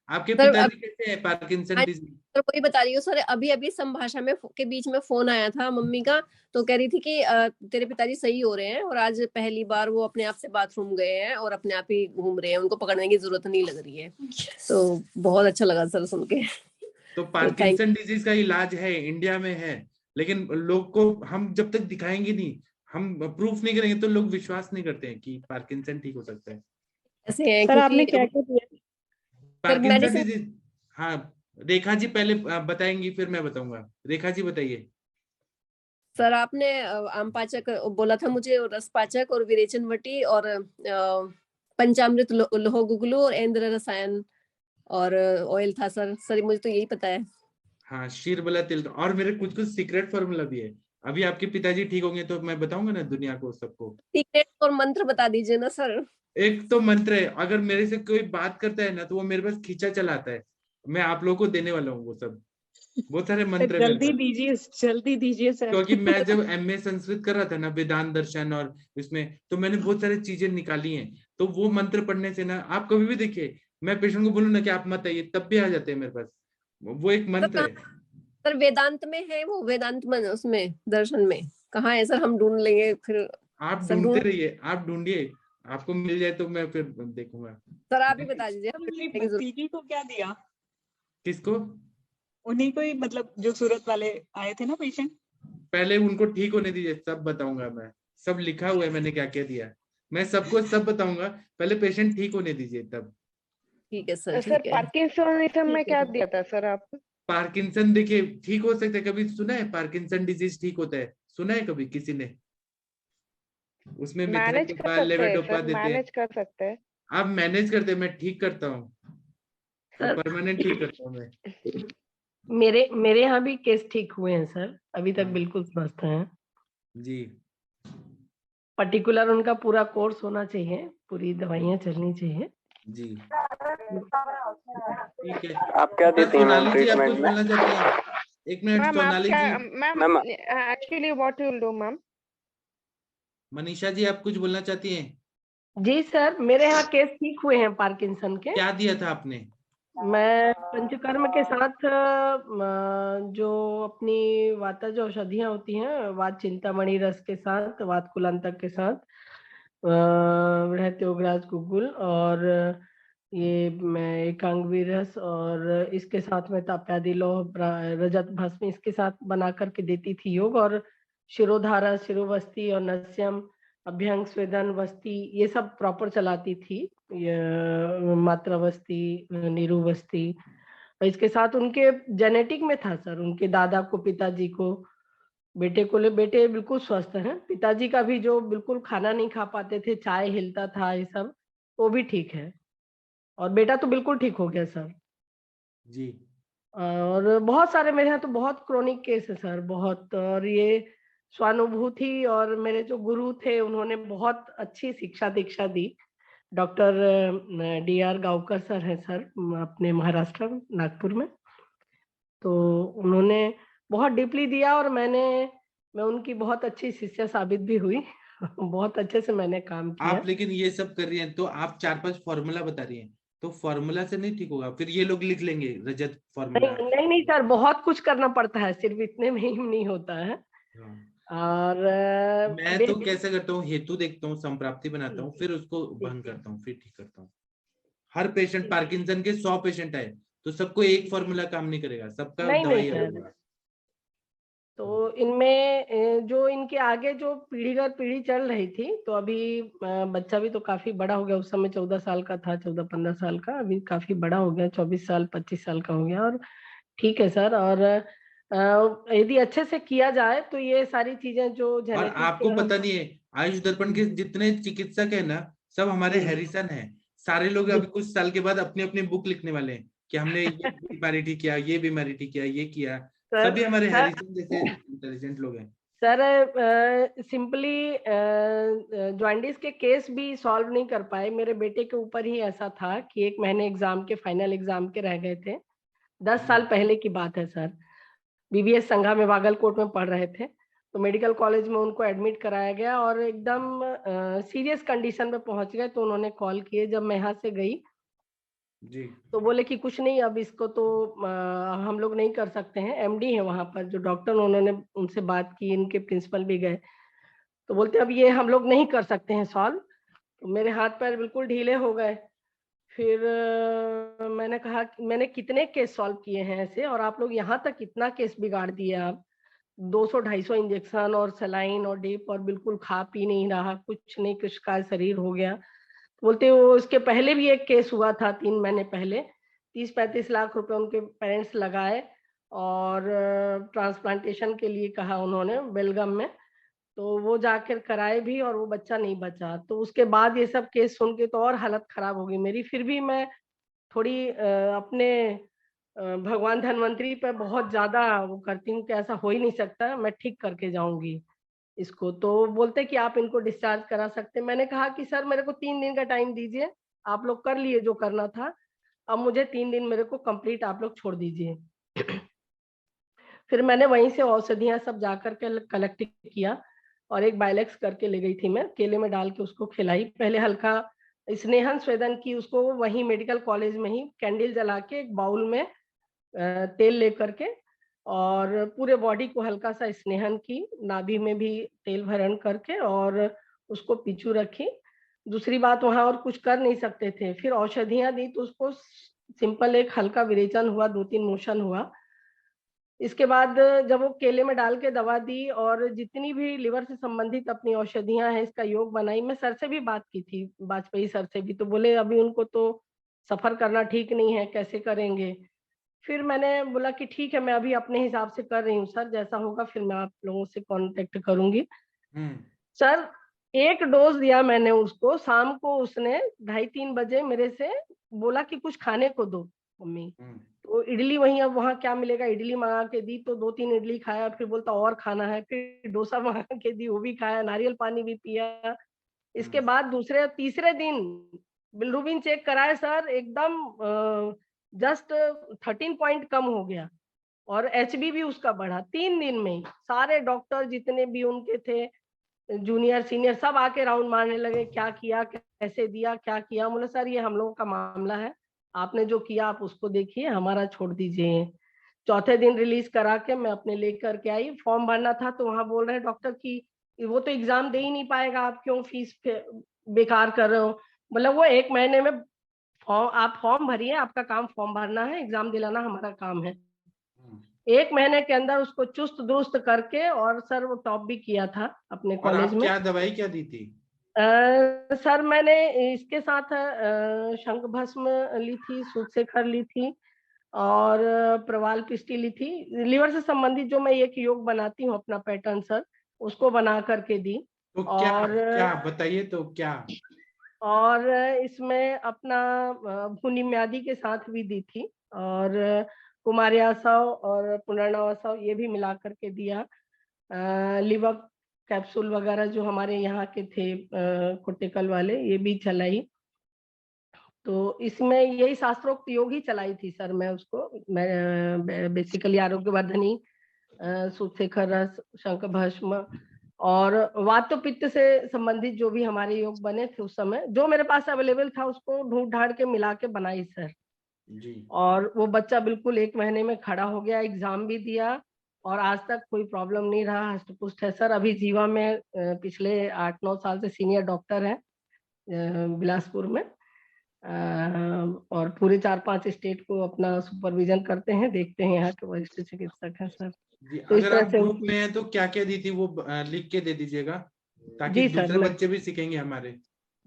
आपके सर पिताजी कैसे हैं पार्किंसन डिजीज? सर वही बता रही हूँ सर, अभी अभी संभाषा में के बीच में फोन आया था मम्मी का, तो कह रही थी कि तेरे पिताजी सही हो रहे हैं और आज पहली बार वो अपने आप से बाथरूम गए हैं और अपने आप ही घूम रहे हैं, उनको पकड़ने की जरूरत नहीं लग रही है। तो बहुत अच्छा लगा सर सुन के। तो पार्किंसन डिजीज का इलाज है, इंडिया में है, लेकिन लोग को हम जब तक दिखाएंगे नहीं, हम प्रूफ नहीं करेंगे तो लोग विश्वास नहीं करते हैं कि पार्किंसन ठीक हो सकता है। ऐसे है सर आपने क्या क्योंकि क्या दिया? पार्किंसन medicine- डिजीज, हाँ रेखा जी पहले बताएंगी फिर मैं बताऊंगा। रेखा जी बताइए। सर आपने आम पाचक बोला था मुझे, और रस पाचक और विरेचन वटी और पंचामृत लोह गुगलू और इंद्र रसायन और ऑयल था सर। सर मुझे तो यही पता है। हाँ शीरबला तिल, और मेरे कुछ कुछ सीक्रेट फॉर्मूला भी है। अभी आपके पिताजी ठीक होंगे तो मैं बताऊंगा ना दुनिया को, सबको। सीक्रेट और मंत्र बता दीजिए ना सर। एक तो मंत्र है, अगर मेरे से कोई बात करता है ना तो वो मेरे पास खींचा चलाता है, मैं आप लोगों को देने वाला हूँ वो सब, बहुत सारे मंत्र है मेरे जल्दी पास। दीजिए, जल्दी दीजिए सर। क्योंकि मैं जब MA संस्कृत कर रहा था ना, वेदांत दर्शन और इसमें, तो मैंने बहुत सारी चीजें निकाली हैं। तो वो मंत्र पढ़ने से ना, आप कभी भी देखिए, मैं पेशेंट को बोलूं ना कि आप मत आइए, तब भी आ जाते हैं मेरे पास। वो एक मंत्र है। सर वेदांत में है वो, वेदांत में उसमें दर्शन में कहाँ है सर? हम ढूंढ लेंगे फिर। आप सर ढूंढते रहिए, आप ढूंढिए, आपको मिल जाए तो मैं फिर देखूंगा। सर आप ही बता दीजिए। पीजी को क्या दिया? किसको? उन्हीं को ही, मतलब जो सूरत वाले आए थे ना पेशेंट। पहले उनको ठीक होने दीजिए, सब बताऊंगा मैं, सब लिखा हुआ है मैंने क्या क्या दिया, मैं सबको सब बताऊंगा, पहले पेशेंट ठीक होने दीजिए तब। ठीक है सर। सर पार्किंसनिज्म में क्या दिया था सर आप? पार्किंसन देखिए ठीक हो सकता है, कभी सुना है पार्किंसन डिजीज ठीक होता है? सुना है कभी किसी ने? उसमें मैनेज कर सकते लेवेटोपा हैं सर, देते हैं। मैनेज कर सकते हैं। आप मैनेज करते हैं, मैं ठीक करता हूँ, परमानेंट ठीक करता हूँ मैं। मेरे यहाँ भी केस ठीक हुए हैं सर, अभी तक बिल्कुल स्वस्थ हैं जी। पर्टिकुलर उनका पूरा कोर्स होना चाहिए, पूरी दवाइयाँ चलनी चाहिए जी। ठीक है। आप क्या देती हैं मैम सोनाली जी, आप ट्रीटमेंट कुछ में? बोलना चाहती हैं? एक minute Sonali ji. Ma'am actually what you will do ma'am? Manisha ji आप कुछ बोलना चाहती हैं? जी सर, मेरे यहाँ केस ठीक हुए हैं पार्किंसन के। क्या दिया था आपने? मैं पंचकर्म के साथ जो अपनी वातज औषधियाँ होती हैं, वात चिंतामणि रस के साथ, वात कुलांतक के साथ, वृहत्योगराज गुगुल और ये मैं एकांगवी रस और इसके साथ में ताप्यादि लोह रजत भस्म इसके साथ बना करके देती थी योग, और शिरोधारा, शिरोवस्ती और नस्यम, अभ्यंग, स्वेदन, वस्ती ये सब प्रॉपर चलाती थी, मात्रावस्ती, नीरुवस्ती। और इसके साथ उनके जेनेटिक में था सर, उनके दादा को, पिताजी को, बेटे को बेटे बिल्कुल स्वस्थ हैं। पिताजी का भी जो बिल्कुल खाना नहीं खा पाते थे, चाय हिलता था, ये सब वो भी ठीक है, और बेटा तो बिल्कुल ठीक हो गया सर जी। और बहुत सारे मेरे यहाँ तो बहुत क्रोनिक केस है सर, बहुत। और ये स्वानुभूति, और मेरे जो गुरु थे उन्होंने बहुत अच्छी शिक्षा दीक्षा दी। डॉक्टर DR गावकर सर हैं सर, अपने महाराष्ट्र नागपुर में, तो उन्होंने बहुत डीपली दिया और मैं उनकी बहुत अच्छी शिष्या साबित भी हुई। बहुत अच्छे से मैंने काम किया। आप लेकिन ये सब कर रही हैं तो आप 4-5 फॉर्मूला बता रही हैं, तो फॉर्मूला से नहीं ठीक होगा, फिर ये लोग लिख लेंगे रजत फॉर्मूला। नहीं सर, बहुत कुछ करना पड़ता है, सिर्फ इतने में ही नहीं होता है। और मैं तो कैसे करता हूँ, हेतु देखता हूँ, संप्राप्ति बनाता हूँ, फिर उसको भंग करता हूँ, फिर ठीक करता हूँ। हर पेशेंट, पार्किंसन के 100 पेशेंट आए तो सबको एक फॉर्मूला काम नहीं करेगा, सबका दवाई अलग होगा। तो इनमें जो इनके आगे जो पीढ़ी दर पीढ़ी चल रही थी, तो अभी बच्चा भी तो काफी बड़ा हो गया, उस समय 14 साल का था, 14-15 साल का, अभी काफी बड़ा हो गया, 24 साल 25 साल का हो गया, और ठीक है सर। और यदि अच्छे से किया जाए तो ये सारी चीजें जो और आपको पता नहीं है, आयुष दर्पण के जितने चिकित्सक है ना, सब हमारे हैरिसन है। सारे लोग अभी कुछ साल के बाद अपनी अपनी बुक लिखने वाले हैं कि हमने ये बीमारी ठीक किया, ये बीमारी ठीक किया, ये किया। सभी हमारे हैरिसन जैसे इंटेलिजेंट लोग हैं सर। सिंपली जॉइंडिस के केस भी सॉल्व नहीं कर पाए। मेरे बेटे के ऊपर ही ऐसा था कि 1 महीने एग्जाम के, फाइनल एग्जाम के रह गए थे, 10 साल पहले की बात है सर। BBS संघा में बागलकोट में पढ़ रहे थे, तो मेडिकल कॉलेज में उनको एडमिट कराया गया और एकदम सीरियस कंडीशन में पहुंच गए, तो उन्होंने कॉल किए। जब मैं यहाँ से गई जी। तो बोले कि कुछ नहीं, अब इसको तो हम लोग नहीं कर सकते हैं। एमडी है वहां पर जो डॉक्टर, उन्होंने उनसे बात की, इनके प्रिंसिपल भी गए, तो बोलते अब ये हम लोग नहीं कर सकते हैं सॉल्व। तो मेरे हाथ पैर बिल्कुल ढीले हो गए। फिर मैंने कहा कि मैंने कितने केस सॉल्व किए हैं ऐसे, और आप लोग यहाँ तक इतना केस बिगाड़ दिए आप, 200-250 इंजेक्शन और सलाइन और ड्रिप, और बिल्कुल खा पी नहीं रहा, कुछ नहीं, कुछ का शरीर हो गया। बोलते वो इसके पहले भी एक केस हुआ था 3 महीने पहले, 30-35 लाख रुपए उनके पेरेंट्स लगाए, और ट्रांसप्लांटेशन के लिए कहा उन्होंने बेलगाम में, तो वो जाकर कराए भी और वो बच्चा नहीं बचा। तो उसके बाद ये सब केस सुन के तो और हालत खराब हो गई मेरी। फिर भी मैं थोड़ी अपने भगवान धन्वंतरी पे बहुत ज्यादा वो करती हूँ कि ऐसा हो ही नहीं सकता, मैं ठीक करके जाऊंगी इसको। तो बोलते कि आप इनको डिस्चार्ज करा सकते। मैंने कहा कि सर मेरे को 3 दिन का टाइम दीजिए, आप लोग कर लिए जो करना था, अब मुझे 3 दिन मेरे को कंप्लीट आप लोग छोड़ दीजिए। फिर मैंने वहीं से औषधियां सब जाकर के कलेक्ट किया, और एक बायलेक्स करके ले गई थी मैं, केले में डाल के उसको खिलाई। पहले हल्का स्नेहन स्वेदन की, उसको वहीं मेडिकल कॉलेज में ही कैंडल जला के एक बाउल में तेल लेकर के, और पूरे बॉडी को हल्का सा स्नेहन की, नाभि में भी तेल भरण करके, और उसको पीछू रखी। दूसरी बात, वहां और कुछ कर नहीं सकते थे। फिर औषधियां दी तो उसको सिंपल एक हल्का विरेचन हुआ, 2-3 मोशन हुआ। इसके बाद जब वो केले में डाल के दवा दी, और जितनी भी लिवर से संबंधित अपनी औषधियां हैं इसका योग बनाई। मैं सर से भी बात की थी, वाजपेयी सर से भी, तो बोले अभी उनको तो सफर करना ठीक नहीं है, कैसे करेंगे। फिर मैंने बोला कि ठीक है, मैं अभी अपने हिसाब से कर रही हूँ सर, जैसा होगा फिर मैं आप लोगों से कांटेक्ट करूंगी। सर 1 डोज दिया मैंने उसको, शाम को उसने 2:30-3 बजे मेरे से बोला कि कुछ खाने को दो मम्मी। तो इडली वहीं, अब वहां क्या मिलेगा, इडली मंगा के दी तो 2-3 इडली खाया। फिर बोलता और खाना है, फिर डोसा मंगा के दी, वो भी खाया, नारियल पानी भी पिया। इसके बाद दूसरे तीसरे दिन बिल्रुबिन चेक कराया सर, एकदम जस्ट 13 पॉइंट कम हो गया, और एचबी भी उसका बढ़ा 3 दिन में ही। सारे डॉक्टर जितने भी उनके थे, जूनियर सीनियर, सब आके राउंड मारने लगे, क्या किया, कैसे दिया, क्या किया। बोले सर ये हम लोगों का मामला है, आपने जो किया आप उसको देखिए, हमारा छोड़ दीजिए। चौथे दिन रिलीज करा के मैं अपने लेकर के आई। फॉर्म भरना था तो वहां बोल रहे हैं डॉक्टर की वो तो एग्जाम दे ही नहीं पाएगा, आप क्यों फीस बेकार कर रहे हो। मतलब वो 1 महीने में आप फॉर्म भरिए, आपका काम फॉर्म भरना है, एग्जाम दिलाना हमारा काम है। 1 महीने के अंदर उसको चुस्त दुरुस्त करके, और सर वो टॉप भी किया था अपने कॉलेज में। क्या दवाई क्या दी थी? सर मैंने इसके साथ शंख भस्म ली थी, सूतशेखर ली थी, और प्रवाल पिष्टी ली थी। लिवर से संबंधित जो मैं एक योग बनाती हूँ अपना पैटर्न सर, उसको बना करके दी। तो क्या बताइए तो क्या? और इसमें अपना भूनी म्यादी के साथ भी दी थी, और कुमारियासव और पुनर्नवासव ये भी मिला करके दिया। लिवर कैप्सूल वगैरह जो हमारे यहाँ के थे कोटेकल वाले, ये भी चलाई। तो इसमें यही शास्त्रोक्त योग ही चलाई थी सर मैं उसको। मैं बेसिकली आरोग्यवर्धनी, सूतशेखर रस, शंख भस्म, और वात पित्त से संबंधित जो भी हमारे योग बने थे उस समय, जो मेरे पास अवेलेबल था उसको ढूंढ ढांड के मिला के बनाई सर जी। और वो बच्चा बिल्कुल 1 महीने में खड़ा हो गया, एग्जाम भी दिया, और आज तक कोई प्रॉब्लम नहीं रहा, हष्ट पुष्ट है सर। अभी जीवा में पिछले 8-9 साल से सीनियर डॉक्टर है बिलासपुर में, और पूरे 4-5 स्टेट को अपना सुपरविजन करते हैं, देखते हैं, यहाँ के वरिष्ठ चिकित्सक हैं सर। तो अगर आप ग्रुप में हैं तो क्या क्या दी थी वो लिख के दे दीजिएगा, ताकि दूसरे बच्चे भी सीखेंगे हमारे।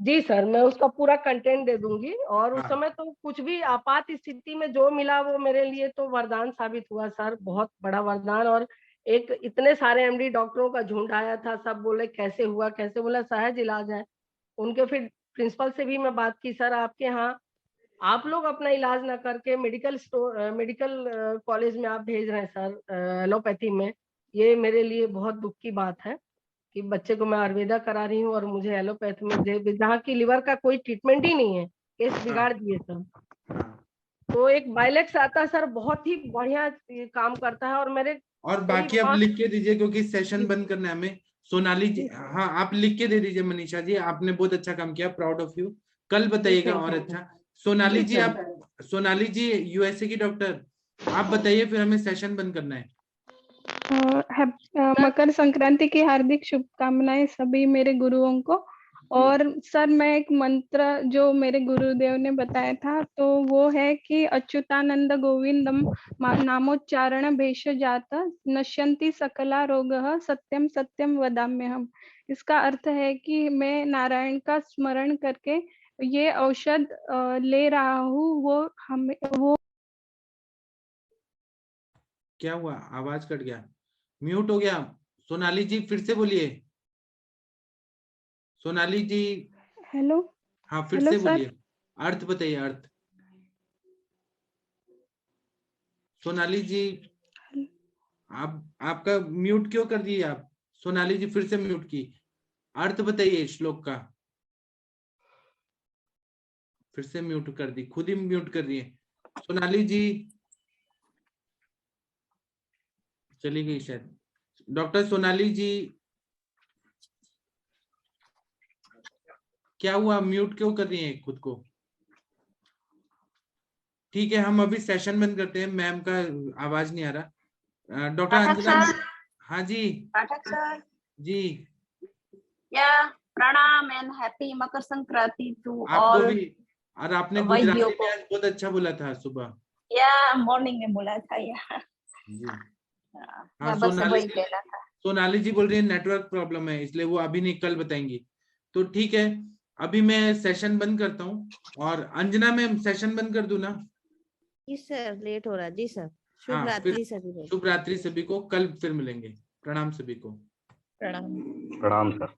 जी सर, मैं उसका पूरा कंटेंट दे दूंगी। और उस समय तो कुछ भी आपात स्थिति में जो मिला वो मेरे लिए तो वरदान साबित हुआ सर, बहुत बड़ा वरदान। और एक इतने सारे एमडी डॉक्टरों का झुंड आया था, सब बोले कैसे हुआ, कैसे, बोला सहज इलाज है। उनके फिर प्रिंसिपल से भी मैं बात की, सर आपके यहाँ आप लोग अपना इलाज ना करके मेडिकल कॉलेज में आप भेज रहे हैं सर एलोपैथी में, ये मेरे लिए बहुत दुख की बात है कि बच्चे को मैं आयुर्वेदा करा रही हूँ और मुझे एलोपैथ में जहाँ की लिवर का कोई ट्रीटमेंट ही नहीं है, केस बिगाड़ दिए सर। तो एक बायलेक्स आता है सर, बहुत ही बढ़िया काम करता है। और मेरे बाकी आप लिख के दीजिए क्योंकि सेशन बंद करना है हमें। सोनाली जी, हाँ आप लिख के दे दीजिए। मनीषा जी आपने बहुत अच्छा काम किया, प्राउड ऑफ यू। कल बताइएगा और अच्छा। सोनाली जी, आप सोनाली जी यूएसए की डॉक्टर, आप बताइए, फिर हमें सेशन बंद करना है। मकर संक्रांति की हार्दिक शुभकामनाएं सभी मेरे गुरुओं को। और सर मैं एक मंत्र जो मेरे गुरुदेव ने बताया था तो वो है कि अच्युतानंद गोविंदम नामोच्चारण भेषजात नश्यन्ति सकला रोगः सत्यम सत्यम वदाम्यहम्। इसका अर्थ है कि मैं नारायण का स्मरण करके ये औषध ले रहा हूँ। वो क्या हुआ, आवाज कट गया, म्यूट हो गया। सोनाली जी फिर से बोलिए। सोनाली जी हेलो। हाँ फिर हेलो से सर। बोलिए, अर्थ बताइए, अर्थ। सोनाली जी आप आपका म्यूट क्यों कर दिए आप? सोनाली जी फिर से म्यूट की। अर्थ बताइए श्लोक का। फिर से म्यूट कर दी, खुद ही म्यूट कर दिए। सोनाली जी चली गई शायद। डॉक्टर सोनाली जी क्या हुआ, म्यूट क्यों कर रही हैं खुद को? ठीक है, हम अभी सेशन बंद करते हैं, मैम का आवाज नहीं आ रहा। डॉक्टर अंजना। हाँ जी पाठक सर जी। या प्रणाम and happy Makar Sankranti to आपको ऑल भी। और आपने वैद्यों गुजराती को। में आज बहुत अच्छा बोला था सुबह। या मॉर्निंग में बोला था या जी हाँ, मैं बस सोनाली वही जी, कहना था। सोनाली जी बोल रही है नेटवर्क प्रॉब्लम है, इसलिए वो अभी नहीं कल बताएंगी। तो ठीक है, अभी मैं सेशन बंद करता हूँ। और अंजना मैम सेशन बंद कर दूं ना? जी सर, लेट हो रहा है। जी सर, शुभ हाँ, रात्रि फिर सभी को। शुभ रात्रि सभी को, कल फिर मिलेंगे। प्रणाम सभी को। प्रणाम। प्रणाम सर।